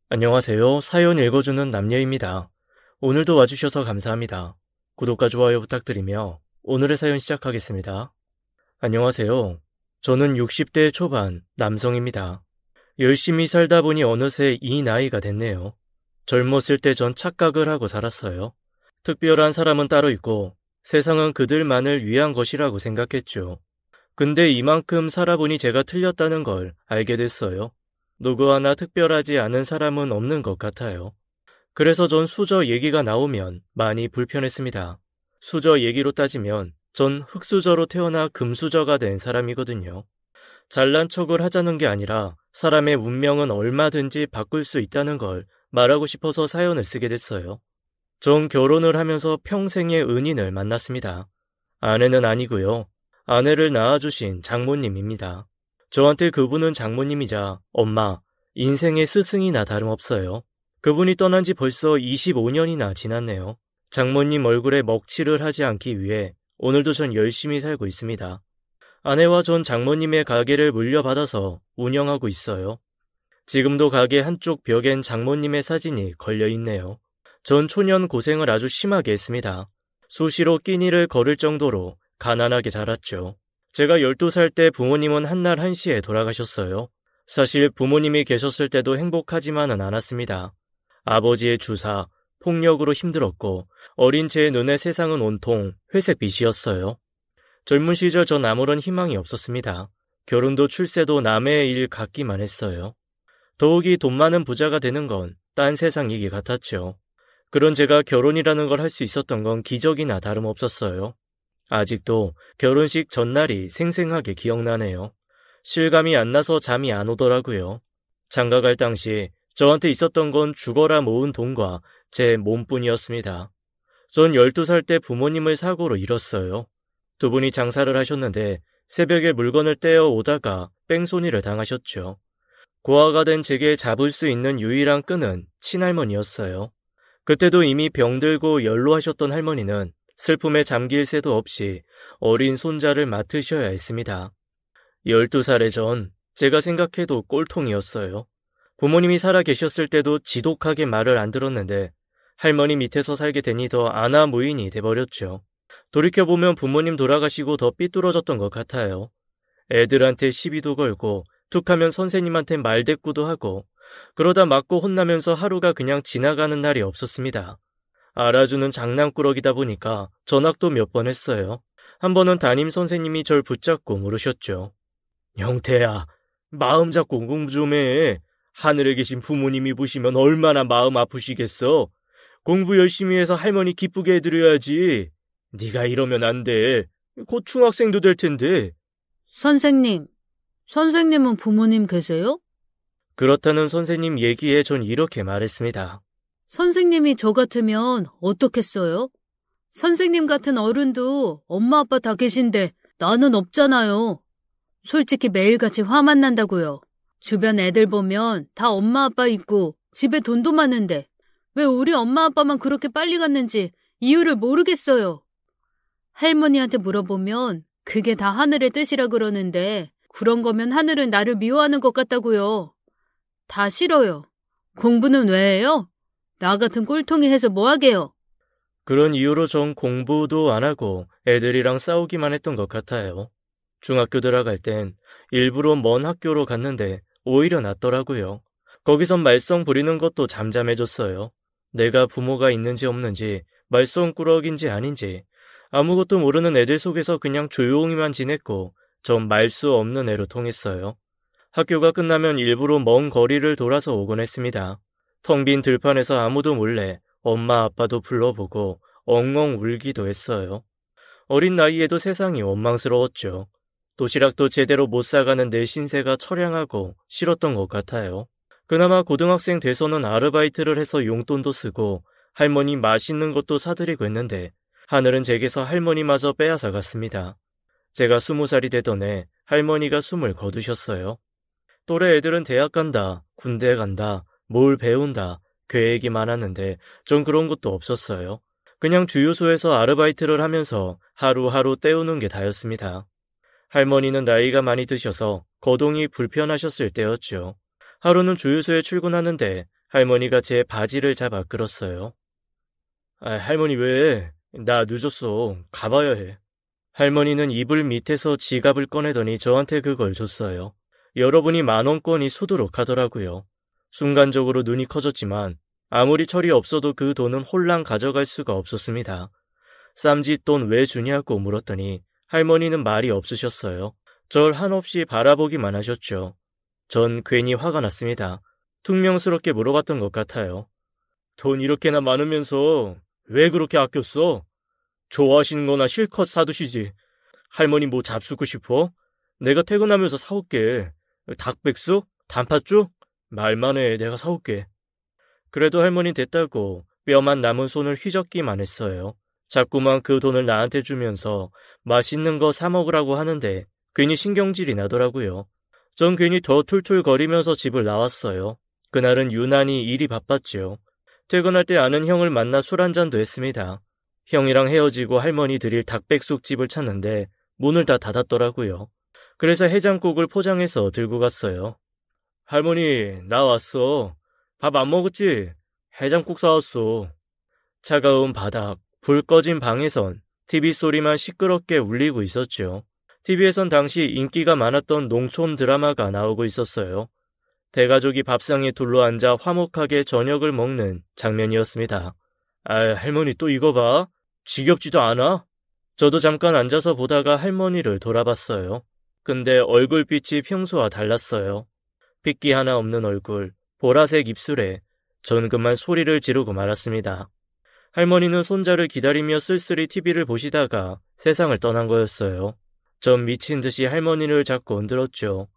안녕하세요. 사연 읽어주는 남녀입니다. 오늘도 와주셔서 감사합니다. 구독과 좋아요 부탁드리며 오늘의 사연 시작하겠습니다. 안녕하세요. 저는 60대 초반 남성입니다. 열심히 살다 보니 어느새 이 나이가 됐네요. 젊었을 때 전 착각을 하고 살았어요. 특별한 사람은 따로 있고 세상은 그들만을 위한 것이라고 생각했죠. 근데 이만큼 살아보니 제가 틀렸다는 걸 알게 됐어요. 누구 하나 특별하지 않은 사람은 없는 것 같아요. 그래서 전 수저 얘기가 나오면 많이 불편했습니다. 수저 얘기로 따지면 전 흙수저로 태어나 금수저가 된 사람이거든요. 잘난 척을 하자는 게 아니라 사람의 운명은 얼마든지 바꿀 수 있다는 걸 말하고 싶어서 사연을 쓰게 됐어요. 전 결혼을 하면서 평생의 은인을 만났습니다. 아내는 아니고요. 아내를 낳아주신 장모님입니다. 저한테 그분은 장모님이자 엄마, 인생의 스승이나 다름없어요. 그분이 떠난 지 벌써 25년이나 지났네요. 장모님 얼굴에 먹칠을 하지 않기 위해 오늘도 전 열심히 살고 있습니다. 아내와 전 장모님의 가게를 물려받아서 운영하고 있어요. 지금도 가게 한쪽 벽엔 장모님의 사진이 걸려 있네요. 전 초년 고생을 아주 심하게 했습니다. 수시로 끼니를 거를 정도로 가난하게 자랐죠. 제가 12살 때 부모님은 한날 한시에 돌아가셨어요. 사실 부모님이 계셨을 때도 행복하지만은 않았습니다. 아버지의 주사, 폭력으로 힘들었고 어린 제 눈에 세상은 온통 회색빛이었어요. 젊은 시절 전 아무런 희망이 없었습니다. 결혼도 출세도 남의 일 같기만 했어요. 더욱이 돈 많은 부자가 되는 건 딴 세상 얘기 같았죠. 그런 제가 결혼이라는 걸 할 수 있었던 건 기적이나 다름없었어요. 아직도 결혼식 전날이 생생하게 기억나네요. 실감이 안 나서 잠이 안 오더라고요. 장가갈 당시 저한테 있었던 건 죽어라 모은 돈과 제 몸뿐이었습니다. 전 12살 때 부모님을 사고로 잃었어요. 두 분이 장사를 하셨는데 새벽에 물건을 떼어 오다가 뺑소니를 당하셨죠. 고아가 된 제게 잡을 수 있는 유일한 끈은 친할머니였어요. 그때도 이미 병들고 연로하셨던 할머니는 슬픔에 잠길 새도 없이 어린 손자를 맡으셔야 했습니다. 12살의 전 제가 생각해도 꼴통이었어요. 부모님이 살아 계셨을 때도 지독하게 말을 안 들었는데 할머니 밑에서 살게 되니 더 아나무인이 돼버렸죠. 돌이켜보면 부모님 돌아가시고 더 삐뚤어졌던 것 같아요. 애들한테 시비도 걸고 툭하면 선생님한테 말대꾸도 하고 그러다 맞고 혼나면서 하루가 그냥 지나가는 날이 없었습니다. 알아주는 장난꾸러기다 보니까 전학도 몇 번 했어요. 한 번은 담임 선생님이 절 붙잡고 물으셨죠. 영태야, 마음 잡고 공부 좀 해. 하늘에 계신 부모님이 보시면 얼마나 마음 아프시겠어. 공부 열심히 해서 할머니 기쁘게 해드려야지. 네가 이러면 안 돼. 곧 중학생도 될 텐데. 선생님은 부모님 계세요? 그렇다는 선생님 얘기에 전 이렇게 말했습니다. 선생님이 저 같으면 어떻겠어요? 선생님 같은 어른도 엄마 아빠 다 계신데 나는 없잖아요. 솔직히 매일같이 화만 난다고요. 주변 애들 보면 다 엄마 아빠 있고 집에 돈도 많은데 왜 우리 엄마 아빠만 그렇게 빨리 갔는지 이유를 모르겠어요. 할머니한테 물어보면 그게 다 하늘의 뜻이라 그러는데 그런 거면 하늘은 나를 미워하는 것 같다고요. 다 싫어요. 공부는 왜 해요? 나 같은 꼴통이 해서 뭐 하게요? 그런 이유로 전 공부도 안 하고 애들이랑 싸우기만 했던 것 같아요. 중학교 들어갈 땐 일부러 먼 학교로 갔는데 오히려 낫더라고요. 거기선 말썽 부리는 것도 잠잠해졌어요. 내가 부모가 있는지 없는지 말썽꾸러기인지 아닌지 아무것도 모르는 애들 속에서 그냥 조용히만 지냈고 전 말 수 없는 애로 통했어요. 학교가 끝나면 일부러 먼 거리를 돌아서 오곤 했습니다. 텅 빈 들판에서 아무도 몰래 엄마 아빠도 불러보고 엉엉 울기도 했어요. 어린 나이에도 세상이 원망스러웠죠. 도시락도 제대로 못 사가는 내 신세가 처량하고 싫었던 것 같아요. 그나마 고등학생 돼서는 아르바이트를 해서 용돈도 쓰고 할머니 맛있는 것도 사드리고 했는데 하늘은 제게서 할머니마저 빼앗아 갔습니다. 제가 20살이 되던 해 할머니가 숨을 거두셨어요. 또래 애들은 대학 간다, 군대 간다, 뭘 배운다, 계획이 많았는데 전 그런 것도 없었어요. 그냥 주유소에서 아르바이트를 하면서 하루하루 때우는 게 다였습니다. 할머니는 나이가 많이 드셔서 거동이 불편하셨을 때였죠. 하루는 주유소에 출근하는데 할머니가 제 바지를 잡아 끌었어요. 할머니 왜? 나 늦었어. 가봐야 해. 할머니는 이불 밑에서 지갑을 꺼내더니 저한테 그걸 줬어요. 여러분이 10,000원권이 수두룩 하더라고요. 순간적으로 눈이 커졌지만 아무리 철이 없어도 그 돈은 홀랑 가져갈 수가 없었습니다. 쌈짓돈 왜 주냐고 물었더니 할머니는 말이 없으셨어요. 절 한없이 바라보기만 하셨죠. 전 괜히 화가 났습니다. 퉁명스럽게 물어봤던 것 같아요. 돈 이렇게나 많으면서 왜 그렇게 아꼈어? 좋아하시는 거나 실컷 사두시지. 할머니 뭐 잡수고 싶어? 내가 퇴근하면서 사올게. 닭백숙? 단팥죽? 말만 해, 내가 사올게. 그래도 할머니 됐다고 뼈만 남은 손을 휘젓기만 했어요. 자꾸만 그 돈을 나한테 주면서 맛있는 거 사 먹으라고 하는데 괜히 신경질이 나더라고요. 전 괜히 더 툴툴거리면서 집을 나왔어요. 그날은 유난히 일이 바빴죠. 퇴근할 때 아는 형을 만나 술 한잔도 했습니다. 형이랑 헤어지고 할머니 드릴 닭백숙집을 찾는데 문을 다 닫았더라고요. 그래서 해장국을 포장해서 들고 갔어요. 할머니, 나 왔어. 밥 안 먹었지? 해장국 사왔어. 차가운 바닥, 불 꺼진 방에선 TV 소리만 시끄럽게 울리고 있었죠. TV에선 당시 인기가 많았던 농촌 드라마가 나오고 있었어요. 대가족이 밥상에 둘러앉아 화목하게 저녁을 먹는 장면이었습니다. 할머니 또 이거 봐. 지겹지도 않아? 저도 잠깐 앉아서 보다가 할머니를 돌아봤어요. 근데 얼굴빛이 평소와 달랐어요. 핏기 하나 없는 얼굴, 보라색 입술에 전 그만 소리를 지르고 말았습니다. 할머니는 손자를 기다리며 쓸쓸히 TV를 보시다가 세상을 떠난 거였어요. 전 미친 듯이 할머니를 잡고 흔들었죠.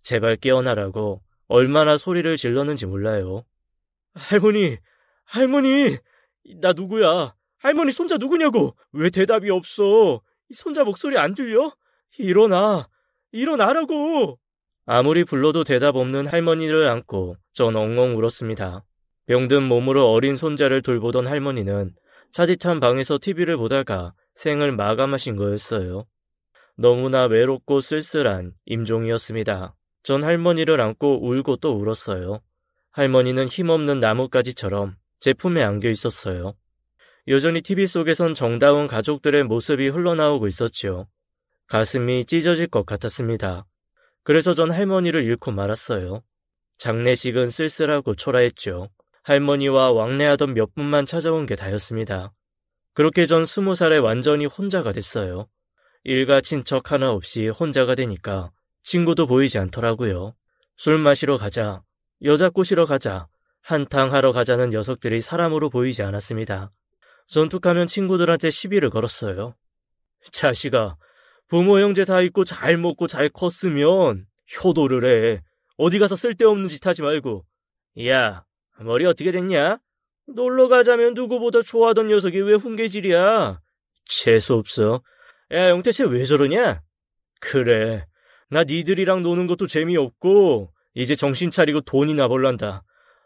제발 깨어나라고 얼마나 소리를 질렀는지 몰라요. 할머니, 나 누구야? 할머니 손자 누구냐고? 왜 대답이 없어? 손자 목소리 안 들려? 일어나라고! 아무리 불러도 대답 없는 할머니를 안고 전 엉엉 울었습니다. 병든 몸으로 어린 손자를 돌보던 할머니는 차디찬 방에서 TV를 보다가 생을 마감하신 거였어요. 너무나 외롭고 쓸쓸한 임종이었습니다. 전 할머니를 안고 울고 또 울었어요. 할머니는 힘없는 나뭇가지처럼 제 품에 안겨 있었어요. 여전히 TV 속에선 정다운 가족들의 모습이 흘러나오고 있었죠. 가슴이 찢어질 것 같았습니다. 그래서 전 할머니를 잃고 말았어요. 장례식은 쓸쓸하고 초라했죠. 할머니와 왕래하던 몇 분만 찾아온 게 다였습니다. 그렇게 전 20살에 완전히 혼자가 됐어요. 일가 친척 하나 없이 혼자가 되니까 친구도 보이지 않더라고요. 술 마시러 가자, 여자 꼬시러 가자, 한탕 하러 가자는 녀석들이 사람으로 보이지 않았습니다. 전 툭하면 친구들한테 시비를 걸었어요. 자식아, 부모 형제 다 있고 잘 먹고 잘 컸으면 효도를 해. 어디 가서 쓸데없는 짓 하지 말고. 야, 머리 어떻게 됐냐? 놀러 가자면 누구보다 좋아하던 녀석이 왜 훈계질이야? 재수없어. 야, 영태쟤 왜 저러냐? 그래, 나 니들이랑 노는 것도 재미없고 이제 정신 차리고 돈이나 벌란다.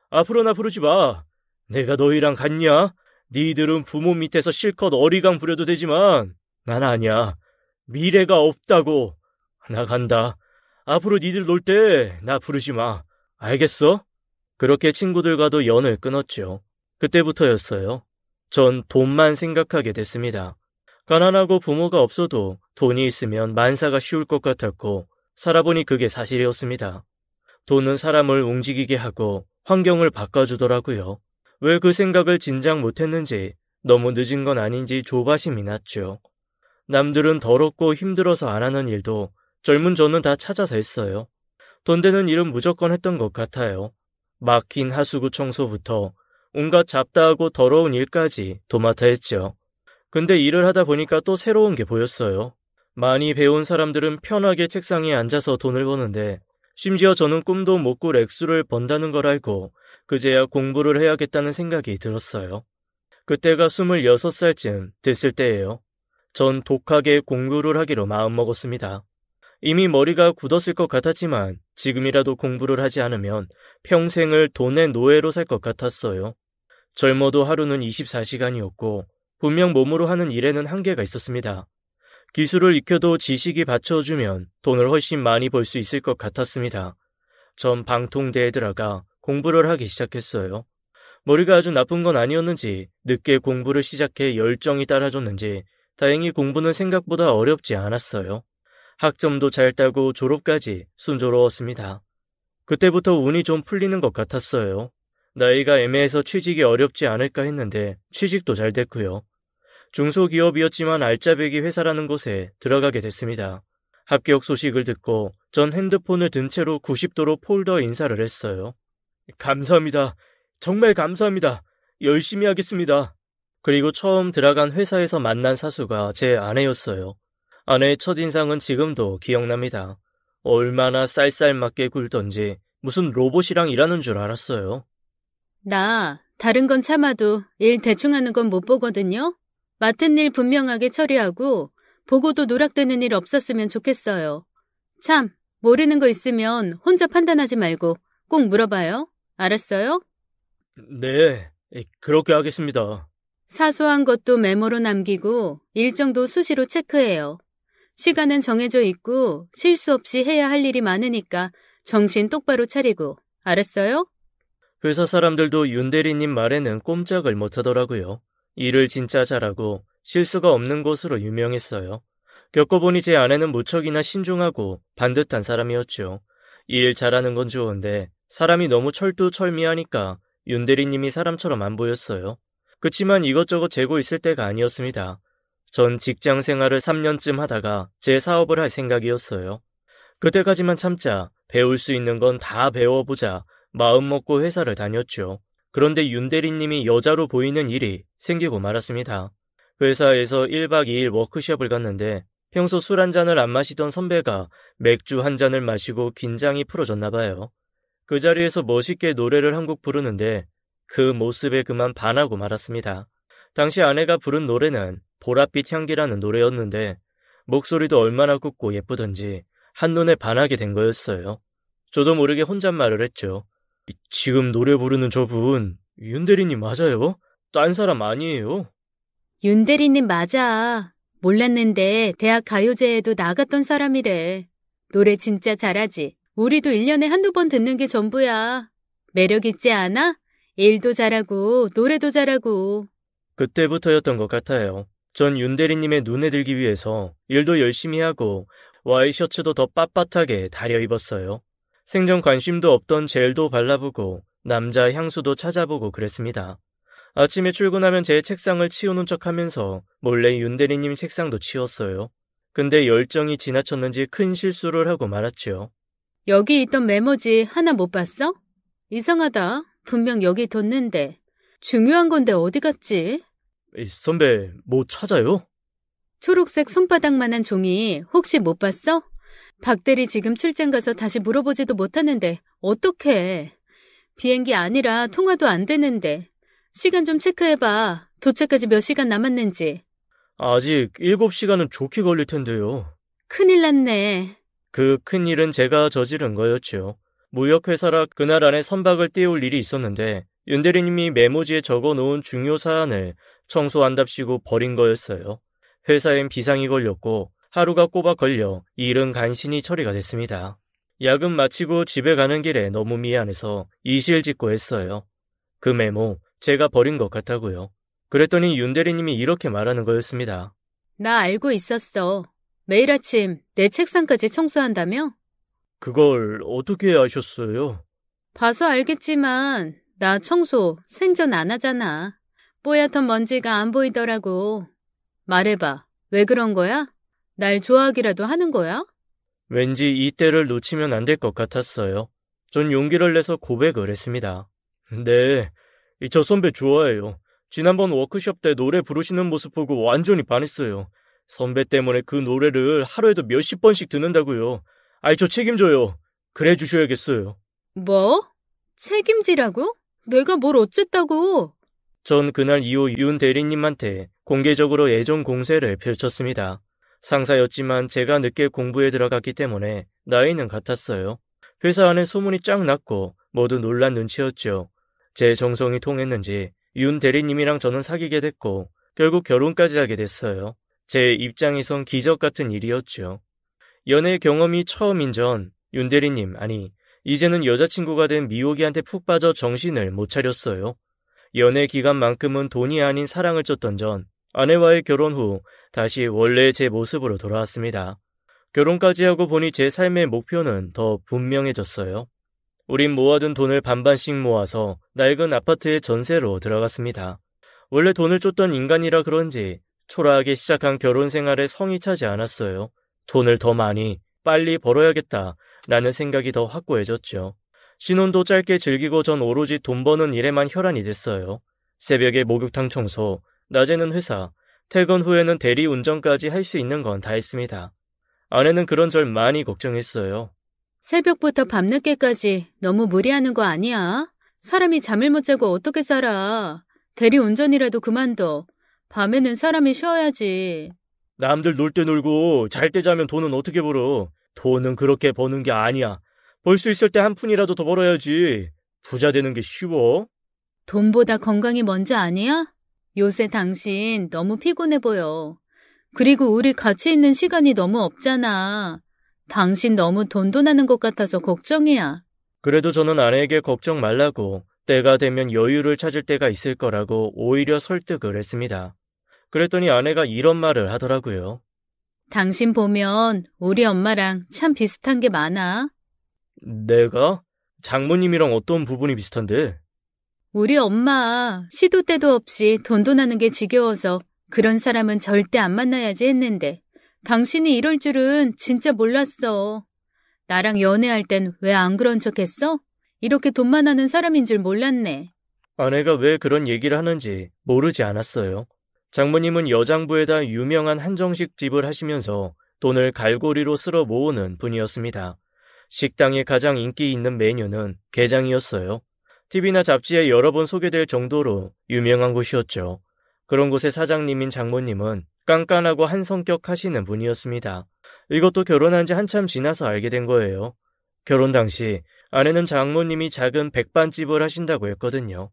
앞으로 나 부르지 마. 내가 너희랑 같냐? 니들은 부모 밑에서 실컷 어리광 부려도 되지만 난 아니야. 미래가 없다고. 나 간다. 앞으로 니들 놀 때 나 부르지 마. 알겠어? 그렇게 친구들과도 연을 끊었죠. 그때부터였어요. 전 돈만 생각하게 됐습니다. 가난하고 부모가 없어도 돈이 있으면 만사가 쉬울 것 같았고 살아보니 그게 사실이었습니다. 돈은 사람을 움직이게 하고 환경을 바꿔주더라고요. 왜 그 생각을 진작 못했는지 너무 늦은 건 아닌지 조바심이 났죠. 남들은 더럽고 힘들어서 안 하는 일도 젊은 저는 다 찾아서 했어요. 돈 되는 일은 무조건 했던 것 같아요. 막힌 하수구 청소부터 온갖 잡다하고 더러운 일까지 도맡아 했죠. 근데 일을 하다 보니까 또 새로운 게 보였어요. 많이 배운 사람들은 편하게 책상에 앉아서 돈을 버는데 심지어 저는 꿈도 못 꿀 액수를 번다는 걸 알고 그제야 공부를 해야겠다는 생각이 들었어요. 그때가 26살쯤 됐을 때예요. 전 독하게 공부를 하기로 마음먹었습니다. 이미 머리가 굳었을 것 같았지만 지금이라도 공부를 하지 않으면 평생을 돈의 노예로 살 것 같았어요. 젊어도 하루는 24시간이었고 분명 몸으로 하는 일에는 한계가 있었습니다. 기술을 익혀도 지식이 받쳐주면 돈을 훨씬 많이 벌 수 있을 것 같았습니다. 전 방통대에 들어가 공부를 하기 시작했어요. 머리가 아주 나쁜 건 아니었는지 늦게 공부를 시작해 열정이 따라줬는지 다행히 공부는 생각보다 어렵지 않았어요. 학점도 잘 따고 졸업까지 순조로웠습니다. 그때부터 운이 좀 풀리는 것 같았어요. 나이가 애매해서 취직이 어렵지 않을까 했는데 취직도 잘 됐고요. 중소기업이었지만 알짜배기 회사라는 곳에 들어가게 됐습니다. 합격 소식을 듣고 전 핸드폰을 든 채로 90도로 폴더 인사를 했어요. 감사합니다. 정말 감사합니다. 열심히 하겠습니다. 그리고 처음 들어간 회사에서 만난 사수가 제 아내였어요. 아내의 첫인상은 지금도 기억납니다. 얼마나 쌀쌀맞게 굴던지 무슨 로봇이랑 일하는 줄 알았어요. 나 다른 건 참아도 일 대충 하는 건 못 보거든요. 맡은 일 분명하게 처리하고 보고도 누락되는 일 없었으면 좋겠어요. 참, 모르는 거 있으면 혼자 판단하지 말고 꼭 물어봐요. 알았어요? 네, 그렇게 하겠습니다. 사소한 것도 메모로 남기고 일정도 수시로 체크해요. 시간은 정해져 있고 실수 없이 해야 할 일이 많으니까 정신 똑바로 차리고. 알았어요? 회사 사람들도 윤 대리님 말에는 꼼짝을 못하더라고요. 일을 진짜 잘하고 실수가 없는 것으로 유명했어요. 겪어보니 제 아내는 무척이나 신중하고 반듯한 사람이었죠. 일 잘하는 건 좋은데 사람이 너무 철두철미하니까 윤 대리님이 사람처럼 안 보였어요. 그치만 이것저것 재고 있을 때가 아니었습니다. 전 직장 생활을 3년쯤 하다가 제 사업을 할 생각이었어요. 그때까지만 참자, 배울 수 있는 건 다 배워보자 마음먹고 회사를 다녔죠. 그런데 윤 대리님이 여자로 보이는 일이 생기고 말았습니다. 회사에서 1박 2일 워크숍을 갔는데 평소 술 한 잔을 안 마시던 선배가 맥주 한 잔을 마시고 긴장이 풀어졌나 봐요. 그 자리에서 멋있게 노래를 한 곡 부르는데 그 모습에 그만 반하고 말았습니다. 당시 아내가 부른 노래는 보랏빛 향기라는 노래였는데 목소리도 얼마나 굵고 예쁘던지 한눈에 반하게 된 거였어요. 저도 모르게 혼잣말을 했죠. 지금 노래 부르는 저분 윤 대리님 맞아요? 딴 사람 아니에요? 윤 대리님 맞아. 몰랐는데 대학 가요제에도 나갔던 사람이래. 노래 진짜 잘하지. 우리도 1년에 한두 번 듣는 게 전부야. 매력 있지 않아? 일도 잘하고 노래도 잘하고. 그때부터였던 것 같아요. 전 윤 대리님의 눈에 들기 위해서 일도 열심히 하고 와이셔츠도 더 빳빳하게 다려 입었어요. 생전 관심도 없던 젤도 발라보고 남자 향수도 찾아보고 그랬습니다. 아침에 출근하면 제 책상을 치우는 척하면서 몰래 윤 대리님 책상도 치웠어요. 근데 열정이 지나쳤는지 큰 실수를 하고 말았죠. 여기 있던 메모지 하나 못 봤어? 이상하다. 분명 여기 뒀는데. 중요한 건데 어디 갔지? 선배, 뭐 찾아요? 초록색 손바닥만한 종이 혹시 못 봤어? 박대리 지금 출장 가서 다시 물어보지도 못하는데 어떡해. 비행기 아니라 통화도 안 되는데. 시간 좀 체크해봐. 도착까지 몇 시간 남았는지. 아직 7시간은 좋게 걸릴 텐데요. 큰일 났네. 그 큰일은 제가 저지른 거였죠. 무역회사라 그날 안에 선박을 띄울 일이 있었는데 윤 대리님이 메모지에 적어놓은 중요 사안을 청소한답시고 버린 거였어요. 회사엔 비상이 걸렸고 하루가 꼬박 걸려 일은 간신히 처리가 됐습니다. 야근 마치고 집에 가는 길에 너무 미안해서 이실직고 했어요. 그 메모 제가 버린 것 같다고요. 그랬더니 윤 대리님이 이렇게 말하는 거였습니다. 나 알고 있었어. 매일 아침 내 책상까지 청소한다며? 그걸 어떻게 아셨어요? 봐서 알겠지만 나 청소 생전 안 하잖아. 뽀얗던 먼지가 안 보이더라고. 말해봐. 왜 그런 거야? 날 좋아하기라도 하는 거야? 왠지 이때를 놓치면 안 될 것 같았어요. 전 용기를 내서 고백을 했습니다. 네, 저 선배 좋아해요. 지난번 워크숍 때 노래 부르시는 모습 보고 완전히 반했어요. 선배 때문에 그 노래를 하루에도 몇십 번씩 듣는다고요. 저 책임져요. 그래 주셔야겠어요. 뭐? 책임지라고? 내가 뭘 어쨌다고? 전 그날 이후 윤 대리님한테 공개적으로 애정 공세를 펼쳤습니다. 상사였지만 제가 늦게 공부에 들어갔기 때문에 나이는 같았어요. 회사 안에 소문이 쫙 났고 모두 놀란 눈치였죠. 제 정성이 통했는지 윤 대리님이랑 저는 사귀게 됐고 결국 결혼까지 하게 됐어요. 제 입장에선 기적 같은 일이었죠. 연애 경험이 처음인 전 윤 대리님, 아니 이제는 여자친구가 된 미호기한테 푹 빠져 정신을 못 차렸어요. 연애 기간만큼은 돈이 아닌 사랑을 쫓던 전 아내와의 결혼 후 다시 원래의 제 모습으로 돌아왔습니다. 결혼까지 하고 보니 제 삶의 목표는 더 분명해졌어요. 우린 모아둔 돈을 반반씩 모아서 낡은 아파트의 전세로 들어갔습니다. 원래 돈을 쫓던 인간이라 그런지 초라하게 시작한 결혼 생활에 성이 차지 않았어요. 돈을 더 많이, 빨리 벌어야겠다라는 생각이 더 확고해졌죠. 신혼도 짧게 즐기고 전 오로지 돈 버는 일에만 혈안이 됐어요. 새벽에 목욕탕 청소, 낮에는 회사, 퇴근 후에는 대리 운전까지 할 수 있는 건 다 했습니다. 아내는 그런 절 많이 걱정했어요. 새벽부터 밤늦게까지 너무 무리하는 거 아니야? 사람이 잠을 못 자고 어떻게 살아? 대리 운전이라도 그만둬. 밤에는 사람이 쉬어야지. 남들 놀 때 놀고 잘 때 자면 돈은 어떻게 벌어? 돈은 그렇게 버는 게 아니야. 벌 수 있을 때 한 푼이라도 더 벌어야지. 부자 되는 게 쉬워? 돈보다 건강이 먼저 아니야? 요새 당신 너무 피곤해 보여. 그리고 우리 같이 있는 시간이 너무 없잖아. 당신 너무 돈돈하는 것 같아서 걱정이야. 그래도 저는 아내에게 걱정 말라고 때가 되면 여유를 찾을 때가 있을 거라고 오히려 설득을 했습니다. 그랬더니 아내가 이런 말을 하더라고요. 당신 보면 우리 엄마랑 참 비슷한 게 많아. 내가? 장모님이랑 어떤 부분이 비슷한데? 우리 엄마 시도 때도 없이 돈돈하는 게 지겨워서 그런 사람은 절대 안 만나야지 했는데 당신이 이럴 줄은 진짜 몰랐어. 나랑 연애할 땐 왜 안 그런 척 했어? 이렇게 돈만 하는 사람인 줄 몰랐네. 아내가 왜 그런 얘기를 하는지 모르지 않았어요. 장모님은 여장부에다 유명한 한정식 집을 하시면서 돈을 갈고리로 쓸어 모으는 분이었습니다. 식당에 가장 인기 있는 메뉴는 게장이었어요. TV나 잡지에 여러 번 소개될 정도로 유명한 곳이었죠. 그런 곳의 사장님인 장모님은 깐깐하고 한성격 하시는 분이었습니다. 이것도 결혼한 지 한참 지나서 알게 된 거예요. 결혼 당시 아내는 장모님이 작은 백반집을 하신다고 했거든요.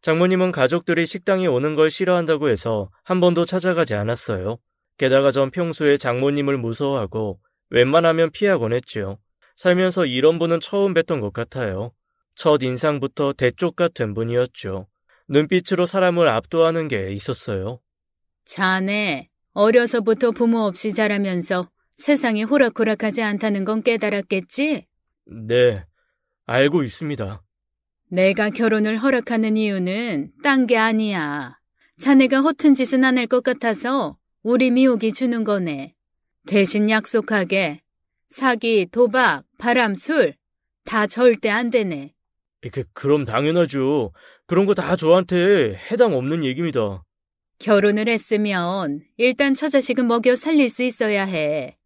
장모님은 가족들이 식당에 오는 걸 싫어한다고 해서 한 번도 찾아가지 않았어요. 게다가 전 평소에 장모님을 무서워하고 웬만하면 피하곤 했죠. 살면서 이런 분은 처음 뵀던 것 같아요. 첫 인상부터 대쪽 같은 분이었죠. 눈빛으로 사람을 압도하는 게 있었어요. 자네, 어려서부터 부모 없이 자라면서 세상이 호락호락하지 않다는 건 깨달았겠지? 네, 알고 있습니다. 내가 결혼을 허락하는 이유는 딴 게 아니야. 자네가 허튼 짓은 안 할 것 같아서 우리 미옥이 주는 거네. 대신 약속하게 사기, 도박, 바람, 술 다 절대 안 되네. 그럼 당연하죠. 그런 거 다 저한테 해당 없는 얘기입니다. 결혼을 했으면 일단 처자식은 먹여 살릴 수 있어야 해.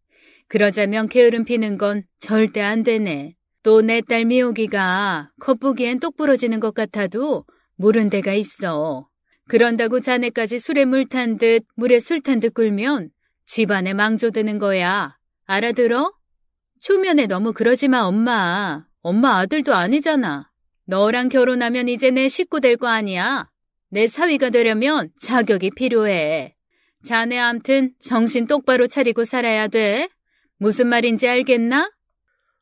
그러자면 게으름 피는 건 절대 안 되네. 또 내 딸 미옥이가 겉보기엔 똑부러지는 것 같아도 물은 데가 있어. 그런다고 자네까지 술에 물 탄 듯 물에 술 탄 듯 굴면 집안에 망조드는 거야. 알아들어? 초면에 너무 그러지 마, 엄마. 엄마 아들도 아니잖아. 너랑 결혼하면 이제 내 식구 될 거 아니야. 내 사위가 되려면 자격이 필요해. 자네 암튼 정신 똑바로 차리고 살아야 돼. 무슨 말인지 알겠나?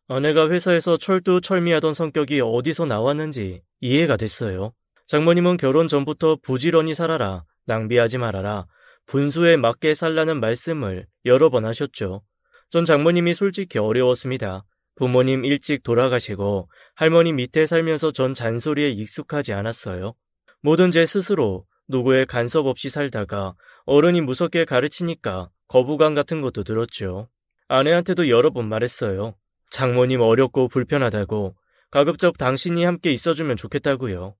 아내가 회사에서 철두철미하던 성격이 어디서 나왔는지 이해가 됐어요. 장모님은 결혼 전부터 부지런히 살아라, 낭비하지 말아라, 분수에 맞게 살라는 말씀을 여러 번 하셨죠. 전 장모님이 솔직히 어려웠습니다. 부모님 일찍 돌아가시고 할머니 밑에 살면서 전 잔소리에 익숙하지 않았어요. 뭐든 제 스스로 누구의 간섭 없이 살다가 어른이 무섭게 가르치니까 거부감 같은 것도 들었죠. 아내한테도 여러 번 말했어요. 장모님 어렵고 불편하다고, 가급적 당신이 함께 있어주면 좋겠다고요.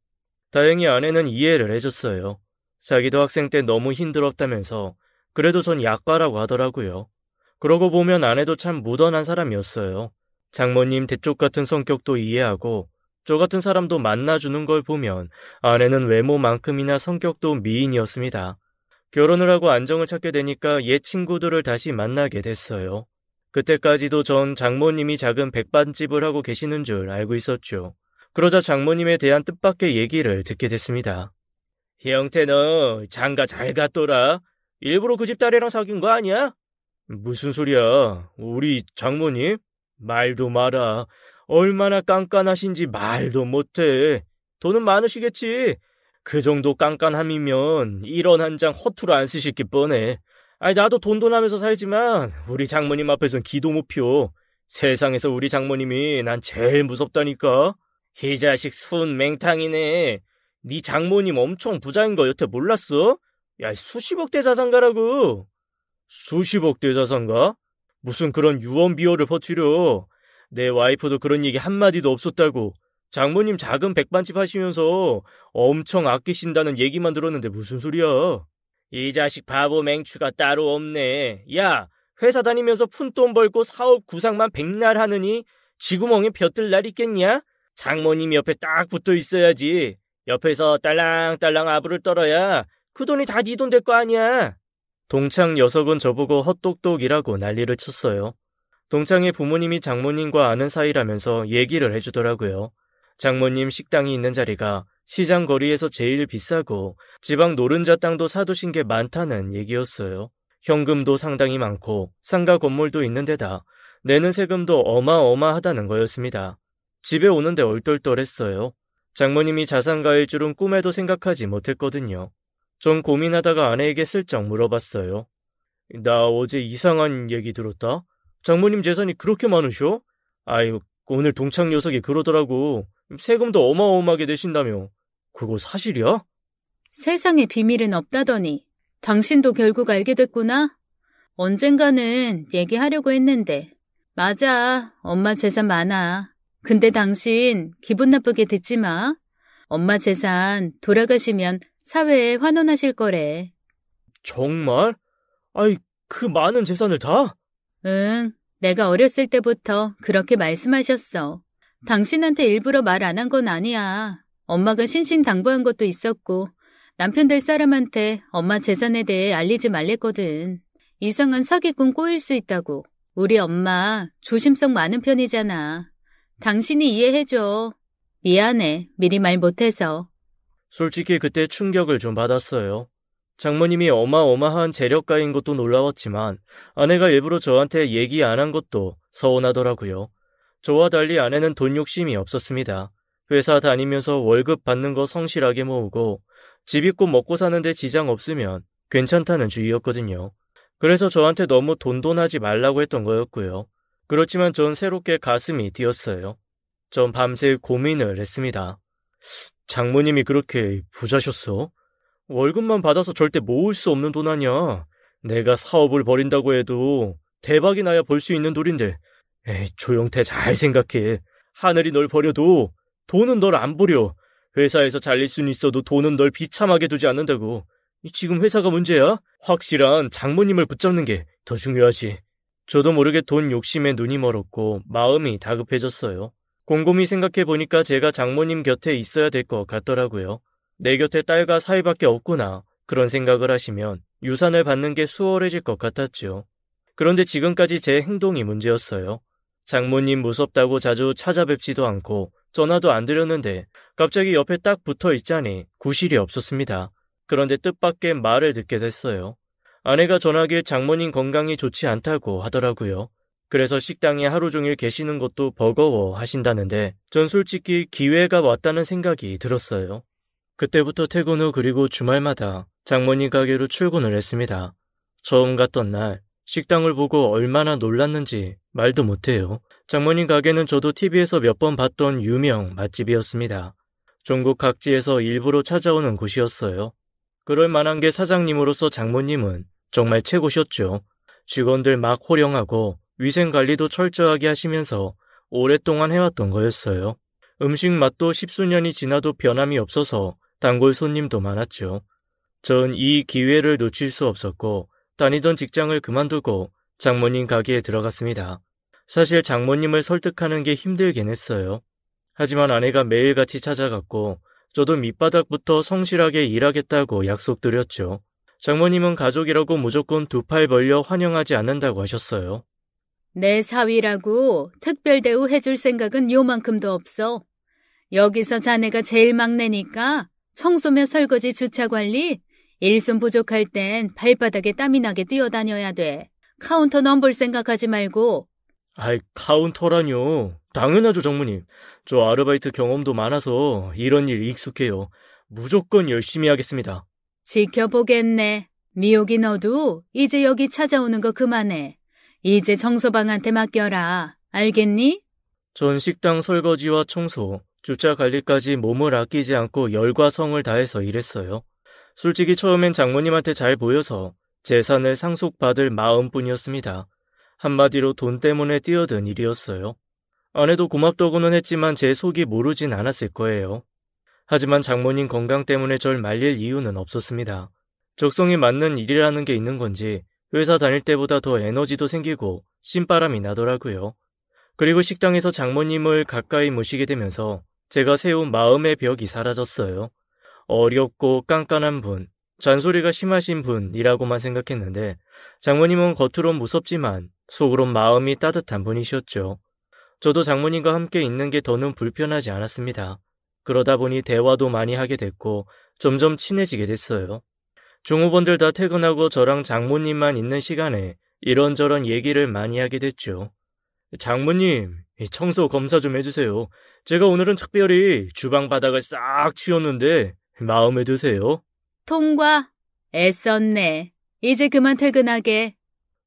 다행히 아내는 이해를 해줬어요. 자기도 학생 때 너무 힘들었다면서 그래도 전 약과라고 하더라고요. 그러고 보면 아내도 참 무던한 사람이었어요. 장모님 대쪽 같은 성격도 이해하고 저 같은 사람도 만나주는 걸 보면 아내는 외모만큼이나 성격도 미인이었습니다. 결혼을 하고 안정을 찾게 되니까 옛 친구들을 다시 만나게 됐어요. 그때까지도 전 장모님이 작은 백반집을 하고 계시는 줄 알고 있었죠. 그러자 장모님에 대한 뜻밖의 얘기를 듣게 됐습니다. 형태 너 장가 잘 갔더라. 일부러 그 집 딸이랑 사귄 거 아니야? 무슨 소리야. 우리 장모님? 말도 마라. 얼마나 깐깐하신지 말도 못해. 돈은 많으시겠지. 그 정도 깐깐함이면 1원 한 장 허투루 안 쓰실 게 뻔해. 아니, 나도 돈돈하면서 살지만 우리 장모님 앞에선 기도 못 펴. 세상에서 우리 장모님이 난 제일 무섭다니까. 이 자식 순 맹탕이네. 네 장모님 엄청 부자인 거 여태 몰랐어? 야, 수십억 대 자산가라고. 수십억 대 자산가? 무슨 그런 유언비어를 퍼뜨려. 내 와이프도 그런 얘기 한마디도 없었다고. 장모님 작은 백반집 하시면서 엄청 아끼신다는 얘기만 들었는데 무슨 소리야. 이 자식 바보 맹추가 따로 없네. 야, 회사 다니면서 푼돈 벌고 사업 구상만 백날 하느니 쥐구멍에 벼뜰 날 있겠냐? 장모님 옆에 딱 붙어 있어야지. 옆에서 딸랑딸랑 아부를 떨어야 그 돈이 다 네 돈 될 거 아니야. 동창 녀석은 저보고 헛똑똑이라고 난리를 쳤어요. 동창의 부모님이 장모님과 아는 사이라면서 얘기를 해주더라고요. 장모님 식당이 있는 자리가 시장 거리에서 제일 비싸고 지방 노른자 땅도 사두신 게 많다는 얘기였어요. 현금도 상당히 많고 상가 건물도 있는 데다 내는 세금도 어마어마하다는 거였습니다. 집에 오는데 얼떨떨했어요. 장모님이 자산가일 줄은 꿈에도 생각하지 못했거든요. 전 고민하다가 아내에게 슬쩍 물어봤어요. 나 어제 이상한 얘기 들었다? 장모님 재산이 그렇게 많으셔? 아유, 오늘 동창 녀석이 그러더라고. 세금도 어마어마하게 내신다며. 그거 사실이야? 세상에 비밀은 없다더니 당신도 결국 알게 됐구나? 언젠가는 얘기하려고 했는데. 맞아, 엄마 재산 많아. 근데 당신 기분 나쁘게 듣지 마. 엄마 재산 돌아가시면 사회에 환원하실 거래. 정말? 아이, 그 많은 재산을 다? 응, 내가 어렸을 때부터 그렇게 말씀하셨어. 당신한테 일부러 말 안 한 건 아니야. 엄마가 신신당부한 것도 있었고 남편 될 사람한테 엄마 재산에 대해 알리지 말랬거든. 이상한 사기꾼 꼬일 수 있다고. 우리 엄마 조심성 많은 편이잖아. 당신이 이해해줘. 미안해, 미리 말 못해서. 솔직히 그때 충격을 좀 받았어요. 장모님이 어마어마한 재력가인 것도 놀라웠지만 아내가 일부러 저한테 얘기 안 한 것도 서운하더라고요. 저와 달리 아내는 돈 욕심이 없었습니다. 회사 다니면서 월급 받는 거 성실하게 모으고 집 있고 먹고 사는데 지장 없으면 괜찮다는 주의였거든요. 그래서 저한테 너무 돈돈하지 말라고 했던 거였고요. 그렇지만 전 새롭게 가슴이 뛰었어요. 전 밤새 고민을 했습니다. 장모님이 그렇게 부자셨어? 월급만 받아서 절대 모을 수 없는 돈 아니야. 내가 사업을 벌인다고 해도 대박이 나야 벌 수 있는 돈인데. 에이, 조용태 잘 생각해. 하늘이 널 버려도 돈은 널 안 버려. 회사에서 잘릴 수는 있어도 돈은 널 비참하게 두지 않는다고. 지금 회사가 문제야? 확실한 장모님을 붙잡는 게 더 중요하지. 저도 모르게 돈 욕심에 눈이 멀었고 마음이 다급해졌어요. 곰곰이 생각해보니까 제가 장모님 곁에 있어야 될 것 같더라고요. 내 곁에 딸과 사위밖에 없구나. 그런 생각을 하시면 유산을 받는 게 수월해질 것 같았죠. 그런데 지금까지 제 행동이 문제였어요. 장모님 무섭다고 자주 찾아뵙지도 않고 전화도 안 드렸는데 갑자기 옆에 딱 붙어 있자니 구실이 없었습니다. 그런데 뜻밖의 말을 듣게 됐어요. 아내가 전화기에 장모님 건강이 좋지 않다고 하더라고요. 그래서 식당에 하루 종일 계시는 것도 버거워 하신다는데 전 솔직히 기회가 왔다는 생각이 들었어요. 그때부터 퇴근 후 그리고 주말마다 장모님 가게로 출근을 했습니다. 처음 갔던 날 식당을 보고 얼마나 놀랐는지 말도 못해요. 장모님 가게는 저도 TV에서 몇 번 봤던 유명 맛집이었습니다. 전국 각지에서 일부러 찾아오는 곳이었어요. 그럴 만한 게 사장님으로서 장모님은 정말 최고셨죠. 직원들 막 호령하고 위생관리도 철저하게 하시면서 오랫동안 해왔던 거였어요. 음식 맛도 10수년이 지나도 변함이 없어서 단골 손님도 많았죠. 전 이 기회를 놓칠 수 없었고 다니던 직장을 그만두고 장모님 가게에 들어갔습니다. 사실 장모님을 설득하는 게 힘들긴 했어요. 하지만 아내가 매일같이 찾아갔고 저도 밑바닥부터 성실하게 일하겠다고 약속드렸죠. 장모님은 가족이라고 무조건 두 팔 벌려 환영하지 않는다고 하셨어요. 내 사위라고 특별 대우 해줄 생각은 요만큼도 없어. 여기서 자네가 제일 막내니까 청소며 설거지 주차관리, 일손 부족할 땐 발바닥에 땀이 나게 뛰어다녀야 돼. 카운터 넘볼 생각하지 말고. 아이, 카운터라뇨. 당연하죠, 장모님. 저 아르바이트 경험도 많아서 이런 일 익숙해요. 무조건 열심히 하겠습니다. 지켜보겠네. 미옥이 너도 이제 여기 찾아오는 거 그만해. 이제 청소방한테 맡겨라. 알겠니? 전 식당 설거지와 청소, 주차 관리까지 몸을 아끼지 않고 열과 성을 다해서 일했어요. 솔직히 처음엔 장모님한테 잘 보여서 재산을 상속받을 마음뿐이었습니다. 한마디로 돈 때문에 뛰어든 일이었어요. 아내도 고맙다고는 했지만 제 속이 모르진 않았을 거예요. 하지만 장모님 건강 때문에 절 말릴 이유는 없었습니다. 적성에 맞는 일이라는 게 있는 건지 회사 다닐 때보다 더 에너지도 생기고 신바람이 나더라고요. 그리고 식당에서 장모님을 가까이 모시게 되면서 제가 세운 마음의 벽이 사라졌어요. 어렵고 깐깐한 분, 잔소리가 심하신 분이라고만 생각했는데 장모님은 겉으론 무섭지만 속으론 마음이 따뜻한 분이셨죠. 저도 장모님과 함께 있는 게 더는 불편하지 않았습니다. 그러다 보니 대화도 많이 하게 됐고 점점 친해지게 됐어요. 종업원들 다 퇴근하고 저랑 장모님만 있는 시간에 이런저런 얘기를 많이 하게 됐죠. 장모님, 청소 검사 좀 해주세요. 제가 오늘은 특별히 주방 바닥을 싹 치웠는데 마음에 드세요? 통과. 애썼네. 이제 그만 퇴근하게.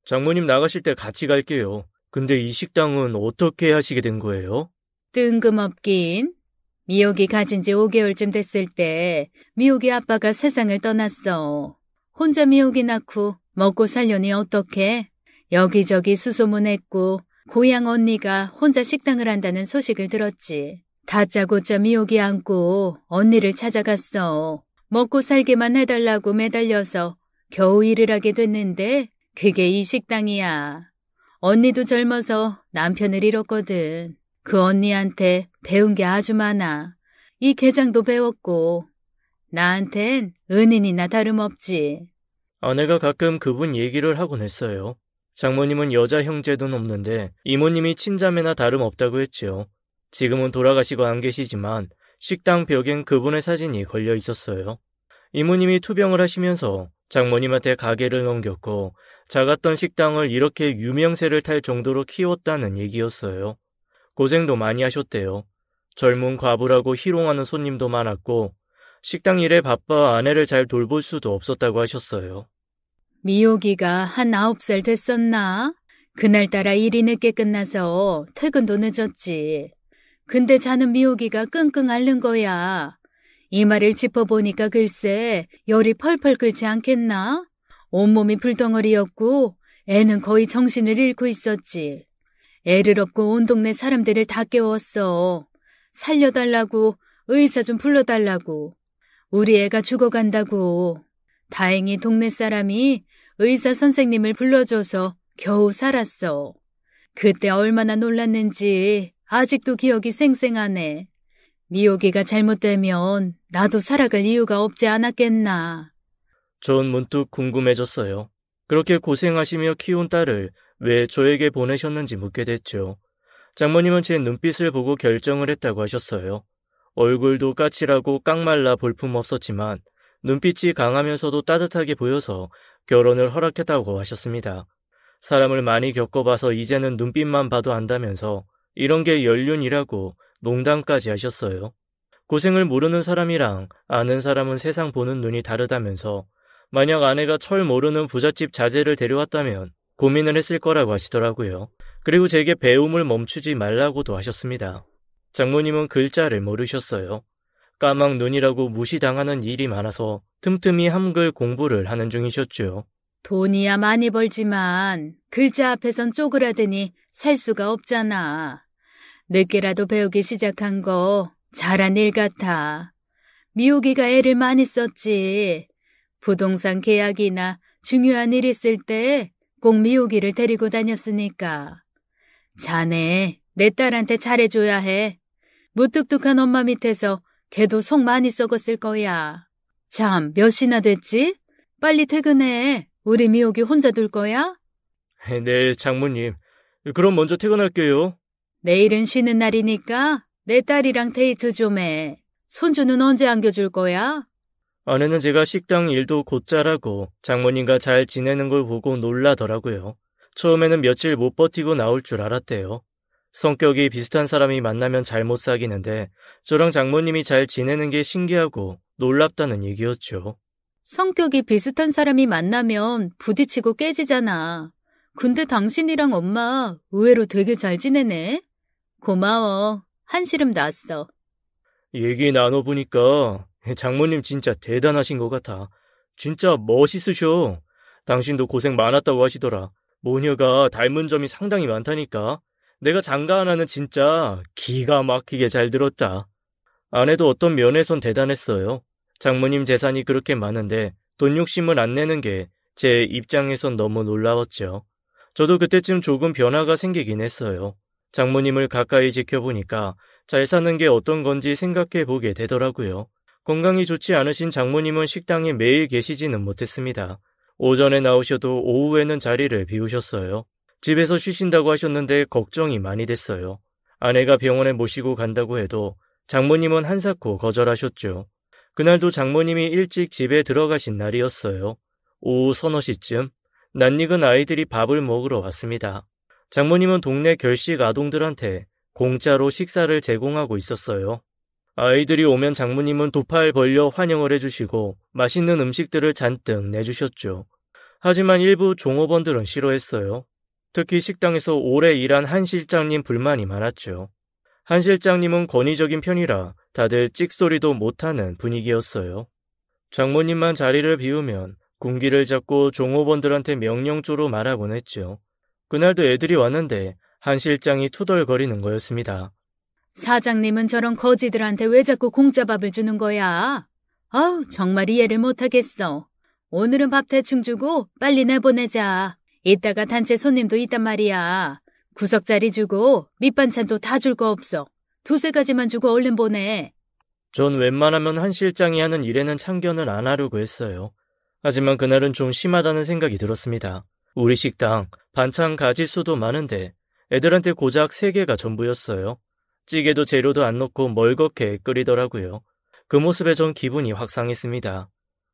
장모님 나가실 때 같이 갈게요. 근데 이 식당은 어떻게 하시게 된 거예요? 뜬금없긴. 미옥이 가진 지 5개월쯤 됐을 때 미옥이 아빠가 세상을 떠났어. 혼자 미옥이 낳고 먹고 살려니 어떡해? 여기저기 수소문했고 고향 언니가 혼자 식당을 한다는 소식을 들었지. 다짜고짜 미옥이 안고 언니를 찾아갔어. 먹고 살게만 해달라고 매달려서 겨우 일을 하게 됐는데 그게 이 식당이야. 언니도 젊어서 남편을 잃었거든. 그 언니한테 배운 게 아주 많아. 이 게장도 배웠고 나한텐 은인이나 다름없지. 아내가 가끔 그분 얘기를 하곤 했어요. 장모님은 여자 형제는 없는데 이모님이 친자매나 다름없다고 했지요. 지금은 돌아가시고 안 계시지만 식당 벽엔 그분의 사진이 걸려 있었어요. 이모님이 투병을 하시면서 장모님한테 가게를 넘겼고 작았던 식당을 이렇게 유명세를 탈 정도로 키웠다는 얘기였어요. 고생도 많이 하셨대요. 젊은 과부라고 희롱하는 손님도 많았고 식당 일에 바빠 아내를 잘 돌볼 수도 없었다고 하셨어요. 미옥이가 한 9살 됐었나? 그날따라 일이 늦게 끝나서 퇴근도 늦었지. 근데 자는 미옥이가 끙끙 앓는 거야. 이 말을 짚어보니까 글쎄 열이 펄펄 끓지 않겠나? 온몸이 불덩어리였고 애는 거의 정신을 잃고 있었지. 애를 업고 온 동네 사람들을 다 깨웠어. 살려달라고, 의사 좀 불러달라고. 우리 애가 죽어간다고. 다행히 동네 사람이 의사 선생님을 불러줘서 겨우 살았어. 그때 얼마나 놀랐는지 아직도 기억이 생생하네. 미옥이가 잘못되면 나도 살아갈 이유가 없지 않았겠나. 전 문득 궁금해졌어요. 그렇게 고생하시며 키운 딸을 왜 저에게 보내셨는지 묻게 됐죠. 장모님은 제 눈빛을 보고 결정을 했다고 하셨어요. 얼굴도 까칠하고 깡말라 볼품없었지만 눈빛이 강하면서도 따뜻하게 보여서 결혼을 허락했다고 하셨습니다. 사람을 많이 겪어봐서 이제는 눈빛만 봐도 안다면서 이런 게 연륜이라고 농담까지 하셨어요. 고생을 모르는 사람이랑 아는 사람은 세상 보는 눈이 다르다면서 만약 아내가 철 모르는 부잣집 자제를 데려왔다면 고민을 했을 거라고 하시더라고요. 그리고 제게 배움을 멈추지 말라고도 하셨습니다. 장모님은 글자를 모르셨어요. 까막 눈이라고 무시당하는 일이 많아서 틈틈이 한글 공부를 하는 중이셨죠. 돈이야 많이 벌지만 글자 앞에선 쪼그라드니 살 수가 없잖아. 늦게라도 배우기 시작한 거 잘한 일 같아. 미옥이가 애를 많이 썼지. 부동산 계약이나 중요한 일 있을 때 꼭 미옥이를 데리고 다녔으니까. 자네 내 딸한테 잘해줘야 해. 무뚝뚝한 엄마 밑에서 걔도 속 많이 썩었을 거야. 참, 몇 시나 됐지? 빨리 퇴근해. 우리 미옥이 혼자 둘 거야? 네, 장모님. 그럼 먼저 퇴근할게요. 내일은 쉬는 날이니까 내 딸이랑 데이트 좀 해. 손주는 언제 안겨줄 거야? 아내는 제가 식당 일도 곧 잘하고 장모님과 잘 지내는 걸 보고 놀라더라고요. 처음에는 며칠 못 버티고 나올 줄 알았대요. 성격이 비슷한 사람이 만나면 잘 못 사귀는데 저랑 장모님이 잘 지내는 게 신기하고 놀랍다는 얘기였죠. 성격이 비슷한 사람이 만나면 부딪히고 깨지잖아. 근데 당신이랑 엄마 의외로 되게 잘 지내네. 고마워. 한시름 났어. 얘기 나눠보니까 장모님 진짜 대단하신 것 같아. 진짜 멋있으셔. 당신도 고생 많았다고 하시더라. 모녀가 닮은 점이 상당히 많다니까. 내가 장가 하나는 진짜 기가 막히게 잘 들었다. 아내도 어떤 면에선 대단했어요. 장모님 재산이 그렇게 많은데 돈 욕심을 안 내는 게 제 입장에선 너무 놀라웠죠. 저도 그때쯤 조금 변화가 생기긴 했어요. 장모님을 가까이 지켜보니까 잘 사는 게 어떤 건지 생각해 보게 되더라고요. 건강이 좋지 않으신 장모님은 식당에 매일 계시지는 못했습니다. 오전에 나오셔도 오후에는 자리를 비우셨어요. 집에서 쉬신다고 하셨는데 걱정이 많이 됐어요. 아내가 병원에 모시고 간다고 해도 장모님은 한사코 거절하셨죠. 그날도 장모님이 일찍 집에 들어가신 날이었어요. 오후 서너 시쯤 낯익은 아이들이 밥을 먹으러 왔습니다. 장모님은 동네 결식 아동들한테 공짜로 식사를 제공하고 있었어요. 아이들이 오면 장모님은 두 팔 벌려 환영을 해주시고 맛있는 음식들을 잔뜩 내주셨죠. 하지만 일부 종업원들은 싫어했어요. 특히 식당에서 오래 일한 한 실장님 불만이 많았죠. 한 실장님은 권위적인 편이라 다들 찍소리도 못하는 분위기였어요. 장모님만 자리를 비우면 군기를 잡고 종업원들한테 명령조로 말하곤 했죠. 그날도 애들이 왔는데 한 실장이 투덜거리는 거였습니다. 사장님은 저런 거지들한테 왜 자꾸 공짜 밥을 주는 거야? 아우, 정말 이해를 못하겠어. 오늘은 밥 대충 주고 빨리 내보내자. 이따가 단체 손님도 있단 말이야. 구석자리 주고 밑반찬도 다 줄 거 없어. 두세 가지만 주고 얼른 보내. 전 웬만하면 한 실장이 하는 일에는 참견을 안 하려고 했어요. 하지만 그날은 좀 심하다는 생각이 들었습니다. 우리 식당 반찬 가짓수도 많은데 애들한테 고작 3개가 전부였어요. 찌개도 재료도 안 넣고 멀겋게 끓이더라고요. 그 모습에 전 기분이 확 상했습니다.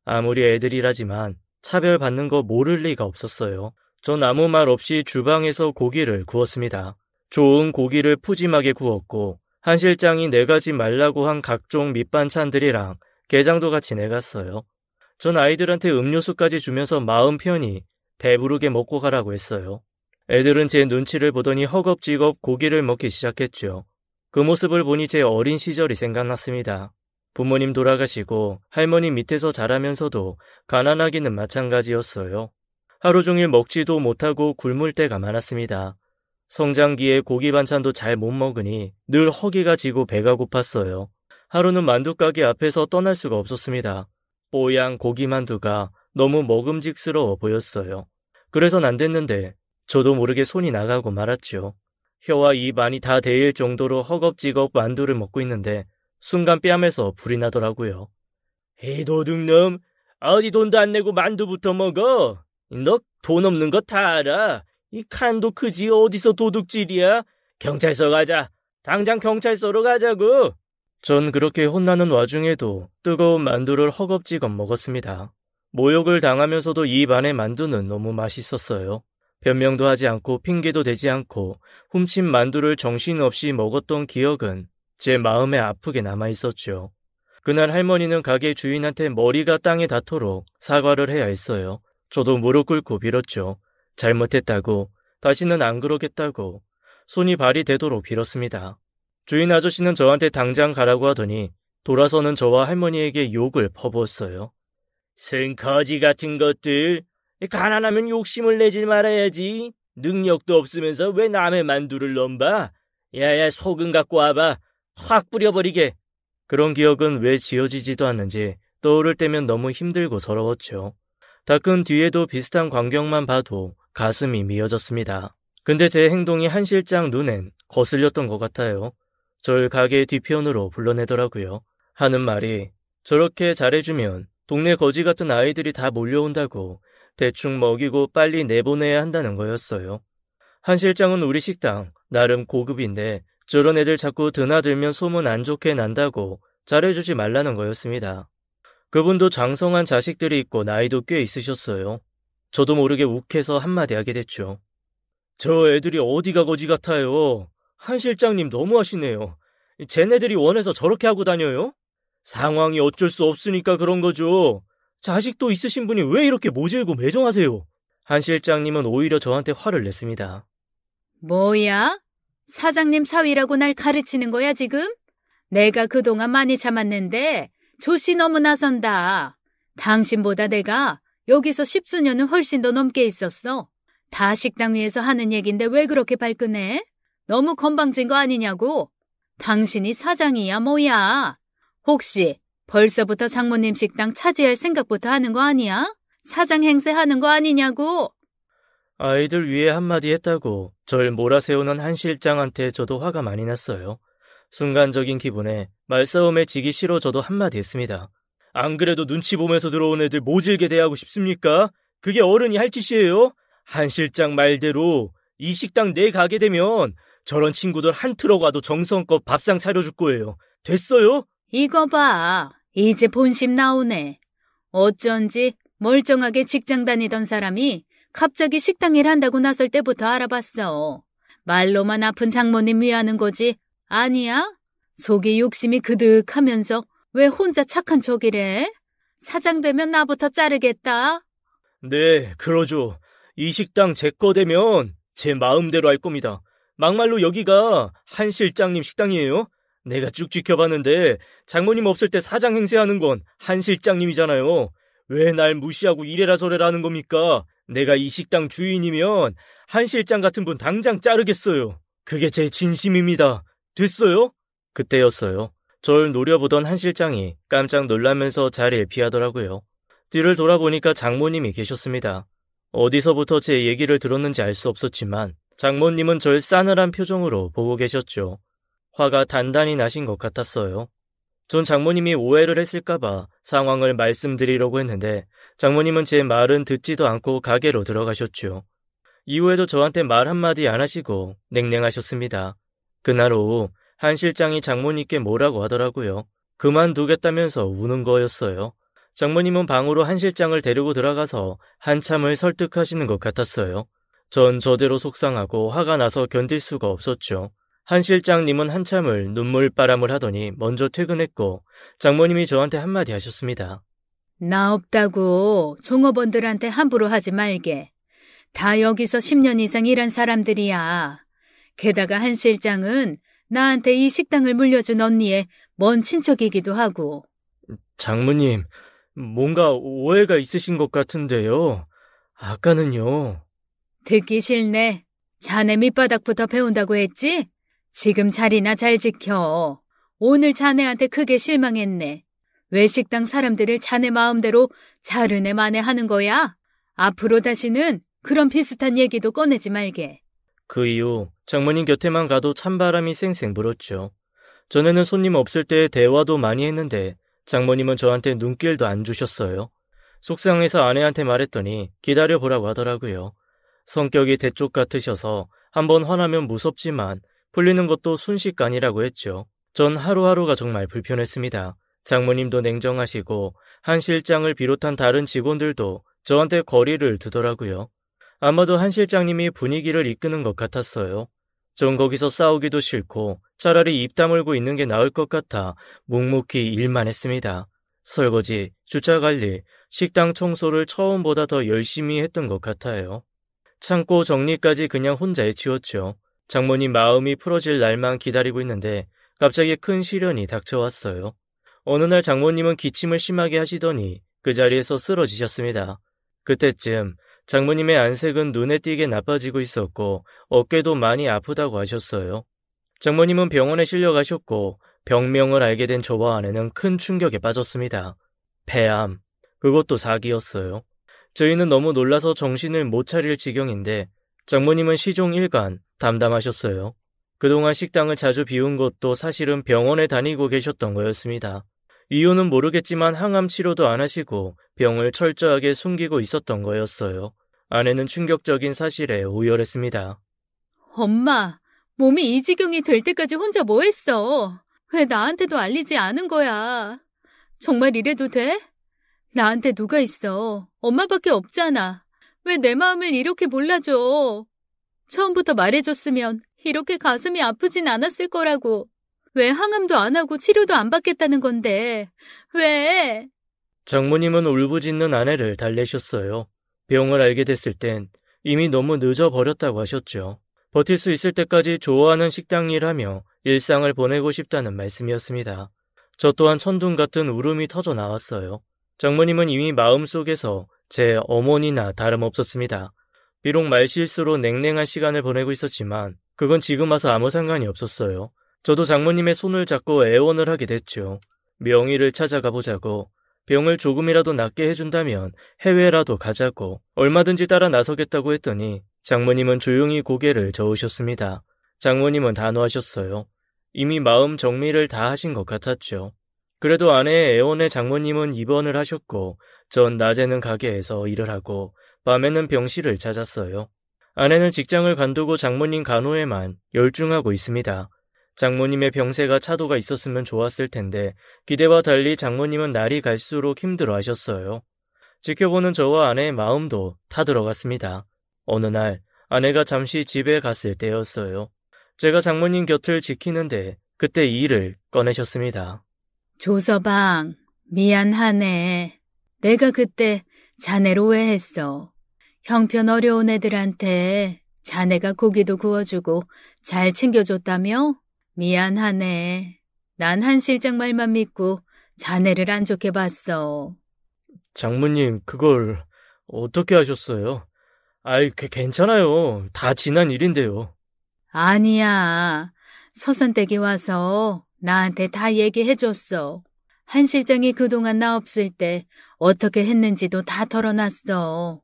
아무리 애들이라지만 차별받는 거 모를 리가 없었어요. 전 아무 말 없이 주방에서 고기를 구웠습니다. 좋은 고기를 푸짐하게 구웠고 한 실장이 4가지 말라고 한 각종 밑반찬들이랑 게장도 같이 내갔어요. 전 아이들한테 음료수까지 주면서 마음 편히 배부르게 먹고 가라고 했어요. 애들은 제 눈치를 보더니 허겁지겁 고기를 먹기 시작했죠. 그 모습을 보니 제 어린 시절이 생각났습니다. 부모님 돌아가시고 할머니 밑에서 자라면서도 가난하기는 마찬가지였어요. 하루 종일 먹지도 못하고 굶을 때가 많았습니다. 성장기에 고기 반찬도 잘 못 먹으니 늘 허기가 지고 배가 고팠어요. 하루는 만두가게 앞에서 떠날 수가 없었습니다. 뽀얀 고기 만두가 너무 먹음직스러워 보였어요. 그래선 안 됐는데 저도 모르게 손이 나가고 말았죠. 혀와 입 안이 다 데일 정도로 허겁지겁 만두를 먹고 있는데 순간 뺨에서 불이 나더라고요. 에이 도둑놈, 어디 돈도 안 내고 만두부터 먹어? 너 돈 없는 거 다 알아. 이 칸도 크지 어디서 도둑질이야? 경찰서 가자. 당장 경찰서로 가자고. 전 그렇게 혼나는 와중에도 뜨거운 만두를 허겁지겁 먹었습니다. 모욕을 당하면서도 입 안의 만두는 너무 맛있었어요. 변명도 하지 않고 핑계도 대지 않고 훔친 만두를 정신없이 먹었던 기억은 제 마음에 아프게 남아있었죠. 그날 할머니는 가게 주인한테 머리가 땅에 닿도록 사과를 해야 했어요. 저도 무릎 꿇고 빌었죠. 잘못했다고, 다시는 안 그러겠다고, 손이 발이 되도록 빌었습니다. 주인 아저씨는 저한테 당장 가라고 하더니 돌아서는 저와 할머니에게 욕을 퍼부었어요. 생거지 같은 것들, 가난하면 욕심을 내질 말아야지. 능력도 없으면서 왜 남의 만두를 넘봐? 야야 소금 갖고 와봐. 확 뿌려버리게. 그런 기억은 왜 지어지지도 않는지 떠오를 때면 너무 힘들고 서러웠죠. 다 큰 뒤에도 비슷한 광경만 봐도 가슴이 미어졌습니다. 근데 제 행동이 한 실장 눈엔 거슬렸던 것 같아요. 절 가게 뒤편으로 불러내더라고요. 하는 말이 저렇게 잘해주면 동네 거지 같은 아이들이 다 몰려온다고 대충 먹이고 빨리 내보내야 한다는 거였어요. 한 실장은 우리 식당 나름 고급인데 저런 애들 자꾸 드나들면 소문 안 좋게 난다고 잘해주지 말라는 거였습니다. 그분도 장성한 자식들이 있고 나이도 꽤 있으셨어요. 저도 모르게 욱해서 한마디 하게 됐죠. 저 애들이 어디가 거지 같아요. 한 실장님 너무하시네요. 쟤네들이 원해서 저렇게 하고 다녀요? 상황이 어쩔 수 없으니까 그런 거죠. 자식도 있으신 분이 왜 이렇게 모질고 매정하세요? 한 실장님은 오히려 저한테 화를 냈습니다. 뭐야? 사장님 사위라고 날 가르치는 거야, 지금? 내가 그동안 많이 참았는데 조씨 너무 나선다. 당신보다 내가 여기서 10수년은 훨씬 더 넘게 있었어. 다 식당 위에서 하는 얘긴데 왜 그렇게 발끈해? 너무 건방진 거 아니냐고. 당신이 사장이야 뭐야? 혹시 벌써부터 장모님 식당 차지할 생각부터 하는 거 아니야? 사장 행세하는 거 아니냐고. 아이들 위에 한마디 했다고 절 몰아세우는 한 실장한테 저도 화가 많이 났어요. 순간적인 기분에 말싸움에 지기 싫어 저도 한마디 했습니다. 안 그래도 눈치 보면서 들어온 애들 모질게 대하고 싶습니까? 그게 어른이 할 짓이에요? 한 실장 말대로 이 식당 내 가게 되면 저런 친구들 한 트럭 와도 정성껏 밥상 차려줄 거예요. 됐어요? 이거 봐. 이제 본심 나오네. 어쩐지 멀쩡하게 직장 다니던 사람이 갑자기 식당 일 한다고 나설 때부터 알아봤어. 말로만 아픈 장모님 위하는 거지. 아니야? 속이 욕심이 그득하면서 왜 혼자 착한 척이래? 사장 되면 나부터 자르겠다. 네, 그러죠. 이 식당 제 거 되면 제 마음대로 할 겁니다. 막말로 여기가 한 실장님 식당이에요? 내가 쭉 지켜봤는데 장모님 없을 때 사장 행세하는 건 한 실장님이잖아요. 왜 날 무시하고 이래라 저래라 하는 겁니까? 내가 이 식당 주인이면 한 실장 같은 분 당장 자르겠어요. 그게 제 진심입니다. 됐어요? 그때였어요. 절 노려보던 한 실장이 깜짝 놀라면서 자리를 피하더라고요. 뒤를 돌아보니까 장모님이 계셨습니다. 어디서부터 제 얘기를 들었는지 알 수 없었지만 장모님은 절 싸늘한 표정으로 보고 계셨죠. 화가 단단히 나신 것 같았어요. 전 장모님이 오해를 했을까봐 상황을 말씀드리려고 했는데 장모님은 제 말은 듣지도 않고 가게로 들어가셨죠. 이후에도 저한테 말 한마디 안 하시고 냉랭하셨습니다. 그날 오후 한 실장이 장모님께 뭐라고 하더라고요. 그만두겠다면서 우는 거였어요. 장모님은 방으로 한 실장을 데리고 들어가서 한참을 설득하시는 것 같았어요. 전 저대로 속상하고 화가 나서 견딜 수가 없었죠. 한 실장님은 한참을 눈물바람을 하더니 먼저 퇴근했고 장모님이 저한테 한마디 하셨습니다. 나 없다고 종업원들한테 함부로 하지 말게. 다 여기서 10년 이상 일한 사람들이야. 게다가 한 실장은 나한테 이 식당을 물려준 언니의 먼 친척이기도 하고. 장모님, 뭔가 오해가 있으신 것 같은데요. 아까는요. 듣기 싫네. 자네 밑바닥부터 배운다고 했지? 지금 자리나 잘 지켜. 오늘 자네한테 크게 실망했네. 왜 식당 사람들을 자네 마음대로 자르네 마네 하는 거야? 앞으로 다시는 그런 비슷한 얘기도 꺼내지 말게. 그 이후 장모님 곁에만 가도 찬바람이 쌩쌩 불었죠. 전에는 손님 없을 때 대화도 많이 했는데 장모님은 저한테 눈길도 안 주셨어요. 속상해서 아내한테 말했더니 기다려보라고 하더라고요. 성격이 대쪽 같으셔서 한번 화나면 무섭지만 풀리는 것도 순식간이라고 했죠. 전 하루하루가 정말 불편했습니다. 장모님도 냉정하시고 한 실장을 비롯한 다른 직원들도 저한테 거리를 두더라고요. 아마도 한 실장님이 분위기를 이끄는 것 같았어요. 전 거기서 싸우기도 싫고 차라리 입 다물고 있는 게 나을 것 같아 묵묵히 일만 했습니다. 설거지, 주차관리, 식당 청소를 처음보다 더 열심히 했던 것 같아요. 창고 정리까지 그냥 혼자 해치웠죠. 장모님 마음이 풀어질 날만 기다리고 있는데 갑자기 큰 시련이 닥쳐왔어요. 어느 날 장모님은 기침을 심하게 하시더니 그 자리에서 쓰러지셨습니다. 그때쯤 장모님의 안색은 눈에 띄게 나빠지고 있었고 어깨도 많이 아프다고 하셨어요. 장모님은 병원에 실려가셨고 병명을 알게 된 저와 아내는 큰 충격에 빠졌습니다. 폐암, 그것도 사기였어요. 저희는 너무 놀라서 정신을 못 차릴 지경인데 장모님은 시종 일관 담당하셨어요. 그동안 식당을 자주 비운 것도 사실은 병원에 다니고 계셨던 거였습니다. 이유는 모르겠지만 항암 치료도 안 하시고 병을 철저하게 숨기고 있었던 거였어요. 아내는 충격적인 사실에 오열했습니다. 엄마, 몸이 이 지경이 될 때까지 혼자 뭐 했어? 왜 나한테도 알리지 않은 거야? 정말 이래도 돼? 나한테 누가 있어? 엄마밖에 없잖아. 왜 내 마음을 이렇게 몰라줘? 처음부터 말해줬으면 이렇게 가슴이 아프진 않았을 거라고. 왜 항암도 안 하고 치료도 안 받겠다는 건데. 왜? 장모님은 울부짖는 아내를 달래셨어요. 병을 알게 됐을 땐 이미 너무 늦어버렸다고 하셨죠. 버틸 수 있을 때까지 좋아하는 식당 일하며 일상을 보내고 싶다는 말씀이었습니다. 저 또한 천둥 같은 울음이 터져 나왔어요. 장모님은 이미 마음속에서 제 어머니나 다름없었습니다. 비록 말실수로 냉랭한 시간을 보내고 있었지만 그건 지금 와서 아무 상관이 없었어요. 저도 장모님의 손을 잡고 애원을 하게 됐죠. 명의를 찾아가 보자고, 병을 조금이라도 낫게 해준다면 해외라도 가자고, 얼마든지 따라 나서겠다고 했더니 장모님은 조용히 고개를 저으셨습니다. 장모님은 단호하셨어요. 이미 마음 정리를 다 하신 것 같았죠. 그래도 아내의 애원에 장모님은 입원을 하셨고 전 낮에는 가게에서 일을 하고 밤에는 병실을 찾았어요. 아내는 직장을 관두고 장모님 간호에만 열중하고 있습니다. 장모님의 병세가 차도가 있었으면 좋았을 텐데 기대와 달리 장모님은 날이 갈수록 힘들어하셨어요. 지켜보는 저와 아내의 마음도 타들어갔습니다. 어느 날 아내가 잠시 집에 갔을 때였어요. 제가 장모님 곁을 지키는데 그때 이 일을 꺼내셨습니다. 조서방, 미안하네. 내가 그때 자네를 오해했어. 형편 어려운 애들한테 자네가 고기도 구워주고 잘 챙겨줬다며? 미안하네. 난 한 실장 말만 믿고 자네를 안 좋게 봤어. 장모님, 그걸 어떻게 하셨어요? 아이, 괜찮아요. 다 지난 일인데요. 아니야. 서산댁이 와서 나한테 다 얘기해줬어. 한 실장이 그동안 나 없을 때 어떻게 했는지도 다 털어놨어.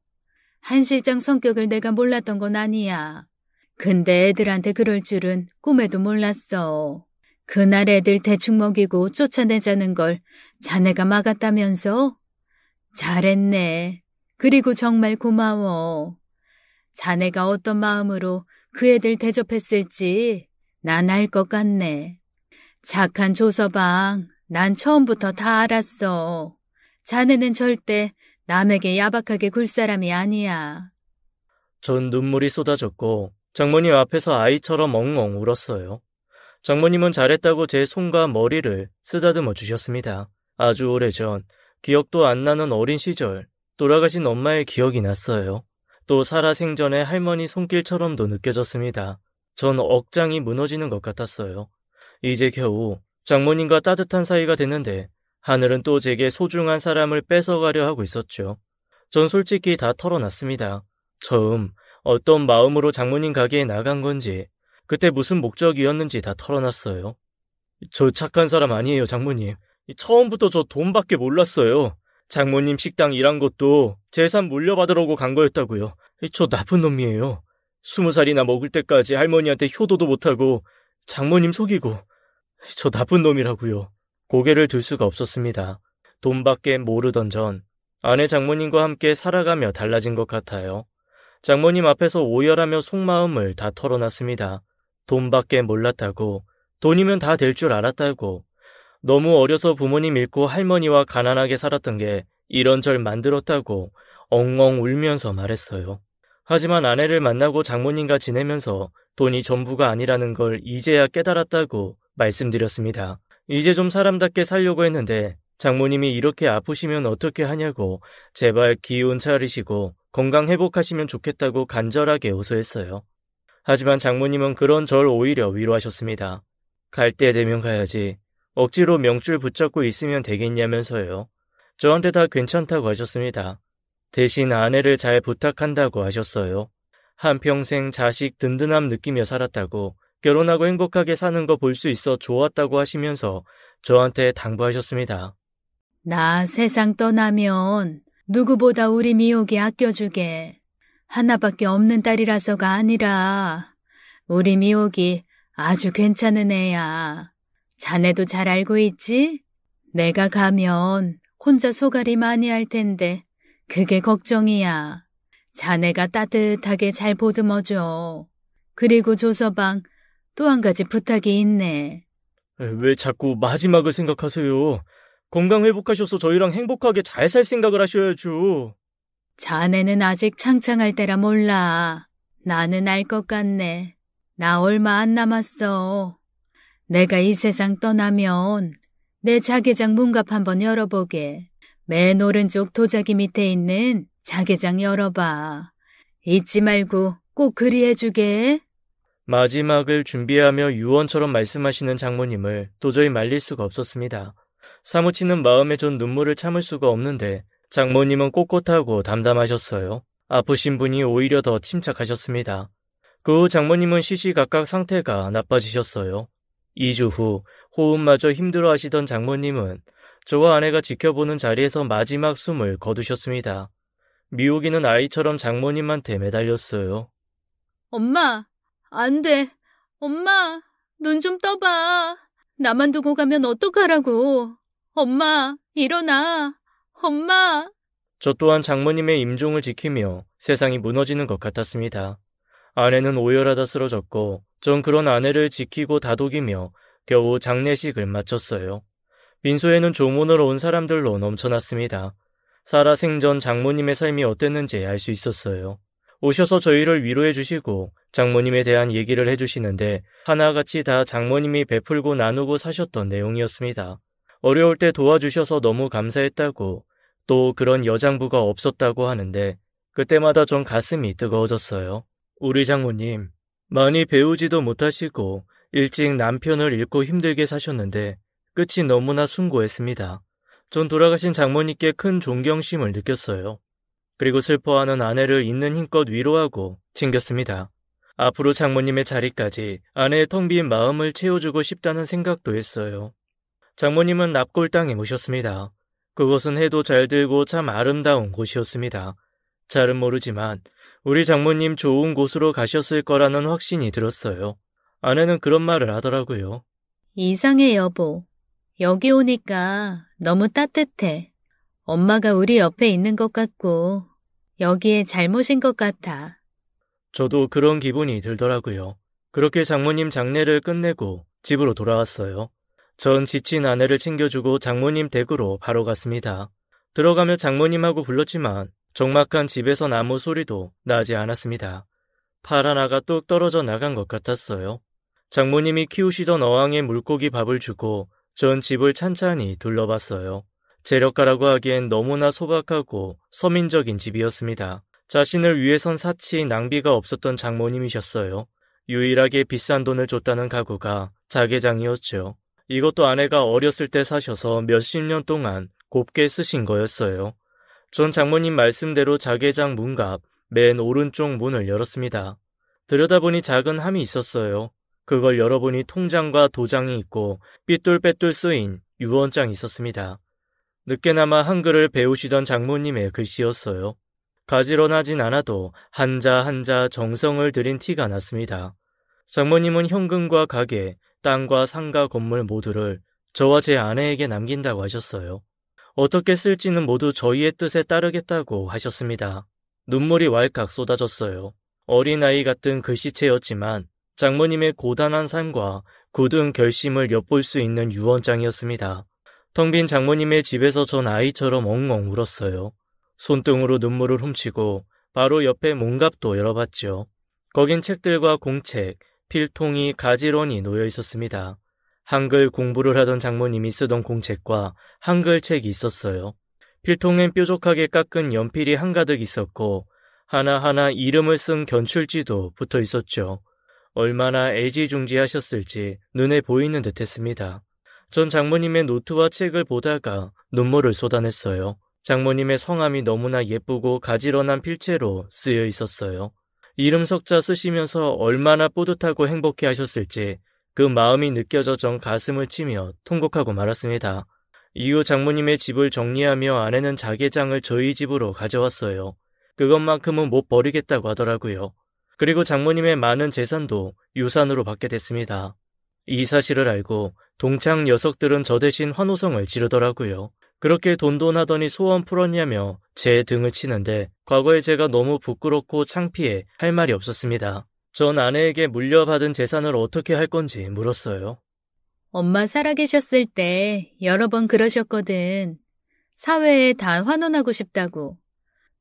한 실장 성격을 내가 몰랐던 건 아니야. 근데 애들한테 그럴 줄은 꿈에도 몰랐어. 그날 애들 대충 먹이고 쫓아내자는 걸 자네가 막았다면서? 잘했네. 그리고 정말 고마워. 자네가 어떤 마음으로 그 애들 대접했을지 난 알 것 같네. 착한 조서방, 난 처음부터 다 알았어. 자네는 절대 남에게 야박하게 굴 사람이 아니야. 전 눈물이 쏟아졌고 장모님 앞에서 아이처럼 엉엉 울었어요. 장모님은 잘했다고 제 손과 머리를 쓰다듬어 주셨습니다. 아주 오래전, 기억도 안 나는 어린 시절, 돌아가신 엄마의 기억이 났어요. 또 살아생전에 할머니 손길처럼도 느껴졌습니다. 전 억장이 무너지는 것 같았어요. 이제 겨우 장모님과 따뜻한 사이가 됐는데 하늘은 또 제게 소중한 사람을 뺏어가려 하고 있었죠. 전 솔직히 다 털어놨습니다. 처음 어떤 마음으로 장모님 가게에 나간 건지, 그때 무슨 목적이었는지 다 털어놨어요. 저 착한 사람 아니에요, 장모님. 처음부터 저 돈밖에 몰랐어요. 장모님 식당 일한 것도 재산 물려받으려고 간 거였다고요. 저 나쁜 놈이에요. 20살이나 먹을 때까지 할머니한테 효도도 못하고 장모님 속이고, 저 나쁜 놈이라고요. 고개를 들 수가 없었습니다. 돈밖에 모르던 전 아내 장모님과 함께 살아가며 달라진 것 같아요. 장모님 앞에서 오열하며 속마음을 다 털어놨습니다. 돈밖에 몰랐다고, 돈이면 다 될 줄 알았다고, 너무 어려서 부모님 잃고 할머니와 가난하게 살았던 게 이런절 만들었다고 엉엉 울면서 말했어요. 하지만 아내를 만나고 장모님과 지내면서 돈이 전부가 아니라는 걸 이제야 깨달았다고 말씀드렸습니다. 이제 좀 사람답게 살려고 했는데 장모님이 이렇게 아프시면 어떻게 하냐고 제발 기운 차리시고 건강 회복하시면 좋겠다고 간절하게 호소했어요. 하지만 장모님은 그런 절 오히려 위로하셨습니다. 갈 때 되면 가야지. 억지로 명줄 붙잡고 있으면 되겠냐면서요. 저한테 다 괜찮다고 하셨습니다. 대신 아내를 잘 부탁한다고 하셨어요. 한평생 자식 든든함 느끼며 살았다고, 결혼하고 행복하게 사는 거 볼 수 있어 좋았다고 하시면서 저한테 당부하셨습니다. 나 세상 떠나면 누구보다 우리 미옥이 아껴주게. 하나밖에 없는 딸이라서가 아니라 우리 미옥이 아주 괜찮은 애야. 자네도 잘 알고 있지? 내가 가면 혼자 소갈이 많이 할 텐데 그게 걱정이야. 자네가 따뜻하게 잘 보듬어줘. 그리고 조서방, 또 한 가지 부탁이 있네. 왜 자꾸 마지막을 생각하세요? 건강 회복하셔서 저희랑 행복하게 잘 살 생각을 하셔야죠. 자네는 아직 창창할 때라 몰라. 나는 알 것 같네. 나 얼마 안 남았어. 내가 이 세상 떠나면 내 자개장 문갑 한번 열어보게. 맨 오른쪽 도자기 밑에 있는 자개장 열어봐. 잊지 말고 꼭 그리해주게. 마지막을 준비하며 유언처럼 말씀하시는 장모님을 도저히 말릴 수가 없었습니다. 사무치는 마음에 전 눈물을 참을 수가 없는데 장모님은 꼿꼿하고 담담하셨어요. 아프신 분이 오히려 더 침착하셨습니다. 그 후 장모님은 시시각각 상태가 나빠지셨어요. 2주 후 호흡마저 힘들어하시던 장모님은 저와 아내가 지켜보는 자리에서 마지막 숨을 거두셨습니다. 미옥이는 아이처럼 장모님한테 매달렸어요. 엄마, 안 돼. 엄마, 눈 좀 떠봐. 나만 두고 가면 어떡하라고. 엄마, 일어나. 엄마. 저 또한 장모님의 임종을 지키며 세상이 무너지는 것 같았습니다. 아내는 오열하다 쓰러졌고 전 그런 아내를 지키고 다독이며 겨우 장례식을 마쳤어요. 빈소에는 조문으로 온 사람들로 넘쳐났습니다. 살아생전 장모님의 삶이 어땠는지 알 수 있었어요. 오셔서 저희를 위로해 주시고 장모님에 대한 얘기를 해주시는데 하나같이 다 장모님이 베풀고 나누고 사셨던 내용이었습니다. 어려울 때 도와주셔서 너무 감사했다고, 또 그런 여장부가 없었다고 하는데 그때마다 전 가슴이 뜨거워졌어요. 우리 장모님, 많이 배우지도 못하시고 일찍 남편을 잃고 힘들게 사셨는데 끝이 너무나 숭고했습니다. 전 돌아가신 장모님께 큰 존경심을 느꼈어요. 그리고 슬퍼하는 아내를 있는 힘껏 위로하고 챙겼습니다. 앞으로 장모님의 자리까지 아내의 텅 빈 마음을 채워주고 싶다는 생각도 했어요. 장모님은 납골 땅에 모셨습니다. 그곳은 해도 잘 들고 참 아름다운 곳이었습니다. 잘은 모르지만 우리 장모님 좋은 곳으로 가셨을 거라는 확신이 들었어요. 아내는 그런 말을 하더라고요. 이상해, 여보. 여기 오니까 너무 따뜻해. 엄마가 우리 옆에 있는 것 같고 여기에 잘못인 것 같아. 저도 그런 기분이 들더라고요. 그렇게 장모님 장례를 끝내고 집으로 돌아왔어요. 전 지친 아내를 챙겨주고 장모님 댁으로 바로 갔습니다. 들어가며 장모님하고 불렀지만 적막한 집에선 아무 소리도 나지 않았습니다. 팔 하나가 뚝 떨어져 나간 것 같았어요. 장모님이 키우시던 어항에 물고기 밥을 주고 전 집을 찬찬히 둘러봤어요. 제 력가라고 하기엔 너무나 소박하고 서민적인 집이었습니다. 자신을 위해선 사치 낭비가 없었던 장모님이셨어요. 유일하게 비싼 돈을 줬다는 가구가 자개장이었죠. 이것도 아내가 어렸을 때 사셔서 몇십 년 동안 곱게 쓰신 거였어요. 전 장모님 말씀대로 자개장 문갑 맨 오른쪽 문을 열었습니다. 들여다보니 작은 함이 있었어요. 그걸 열어보니 통장과 도장이 있고 삐뚤빼뚤 쓰인 유언장이 있었습니다. 늦게나마 한글을 배우시던 장모님의 글씨였어요. 가지런하진 않아도 한자 한자 정성을 들인 티가 났습니다. 장모님은 현금과 가게, 땅과 상가 건물 모두를 저와 제 아내에게 남긴다고 하셨어요. 어떻게 쓸지는 모두 저희의 뜻에 따르겠다고 하셨습니다. 눈물이 왈칵 쏟아졌어요. 어린아이 같은 글씨체였지만 장모님의 고단한 삶과 굳은 결심을 엿볼 수 있는 유언장이었습니다. 텅 빈 장모님의 집에서 전 아이처럼 엉엉 울었어요. 손등으로 눈물을 훔치고 바로 옆에 문갑도 열어봤죠. 거긴 책들과 공책, 필통이 가지런히 놓여 있었습니다. 한글 공부를 하던 장모님이 쓰던 공책과 한글책이 있었어요. 필통엔 뾰족하게 깎은 연필이 한가득 있었고 하나하나 이름을 쓴 견출지도 붙어 있었죠. 얼마나 애지중지하셨을지 눈에 보이는 듯 했습니다. 전 장모님의 노트와 책을 보다가 눈물을 쏟아냈어요. 장모님의 성함이 너무나 예쁘고 가지런한 필체로 쓰여 있었어요. 이름 석자 쓰시면서 얼마나 뿌듯하고 행복해 하셨을지 그 마음이 느껴져 전 가슴을 치며 통곡하고 말았습니다. 이후 장모님의 집을 정리하며 아내는 자개장을 저희 집으로 가져왔어요. 그것만큼은 못 버리겠다고 하더라고요. 그리고 장모님의 많은 재산도 유산으로 받게 됐습니다. 이 사실을 알고 동창 녀석들은 저 대신 환호성을 지르더라고요. 그렇게 돈돈하더니 소원 풀었냐며 제 등을 치는데 과거에 제가 너무 부끄럽고 창피해 할 말이 없었습니다. 전 아내에게 물려받은 재산을 어떻게 할 건지 물었어요. 엄마 살아계셨을 때 여러 번 그러셨거든. 사회에 다 환원하고 싶다고.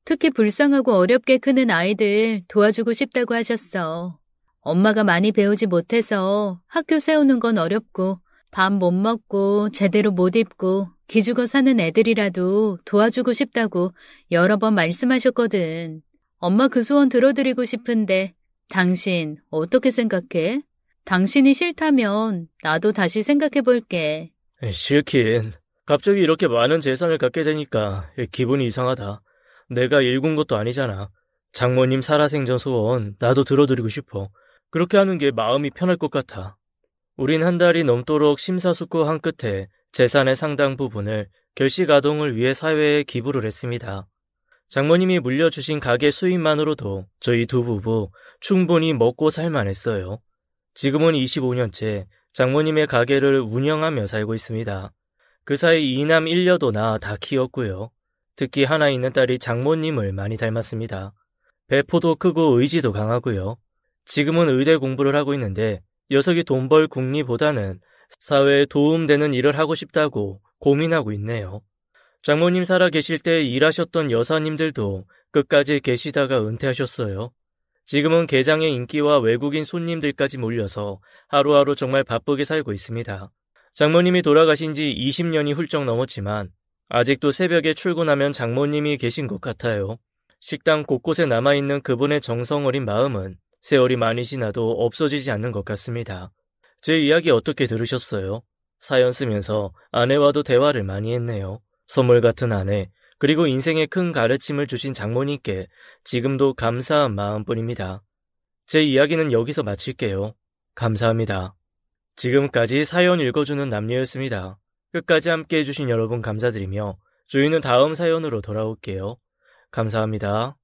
특히 불쌍하고 어렵게 크는 아이들 도와주고 싶다고 하셨어. 엄마가 많이 배우지 못해서 학교 세우는 건 어렵고 밥 못 먹고 제대로 못 입고 기죽어 사는 애들이라도 도와주고 싶다고 여러 번 말씀하셨거든. 엄마 그 소원 들어드리고 싶은데 당신 어떻게 생각해? 당신이 싫다면 나도 다시 생각해 볼게. 싫긴. 갑자기 이렇게 많은 재산을 갖게 되니까 기분이 이상하다. 내가 일군 것도 아니잖아. 장모님 살아생전 소원 나도 들어드리고 싶어. 그렇게 하는 게 마음이 편할 것 같아. 우린 한 달이 넘도록 심사숙고한 끝에 재산의 상당 부분을 결식아동을 위해 사회에 기부를 했습니다. 장모님이 물려주신 가게 수입만으로도 저희 두 부부 충분히 먹고 살만했어요. 지금은 25년째 장모님의 가게를 운영하며 살고 있습니다. 그 사이 2남 1여도나 다 키웠고요. 특히 하나 있는 딸이 장모님을 많이 닮았습니다. 배포도 크고 의지도 강하고요. 지금은 의대 공부를 하고 있는데 녀석이 돈 벌 궁리보다는 사회에 도움되는 일을 하고 싶다고 고민하고 있네요. 장모님 살아 계실 때 일하셨던 여사님들도 끝까지 계시다가 은퇴하셨어요. 지금은 개장의 인기와 외국인 손님들까지 몰려서 하루하루 정말 바쁘게 살고 있습니다. 장모님이 돌아가신 지 20년이 훌쩍 넘었지만 아직도 새벽에 출근하면 장모님이 계신 것 같아요. 식당 곳곳에 남아있는 그분의 정성 어린 마음은 세월이 많이 지나도 없어지지 않는 것 같습니다. 제 이야기 어떻게 들으셨어요? 사연 쓰면서 아내와도 대화를 많이 했네요. 선물 같은 아내, 그리고 인생에 큰 가르침을 주신 장모님께 지금도 감사한 마음뿐입니다. 제 이야기는 여기서 마칠게요. 감사합니다. 지금까지 사연 읽어주는 남녀였습니다. 끝까지 함께 해주신 여러분 감사드리며 저희는 다음 사연으로 돌아올게요. 감사합니다.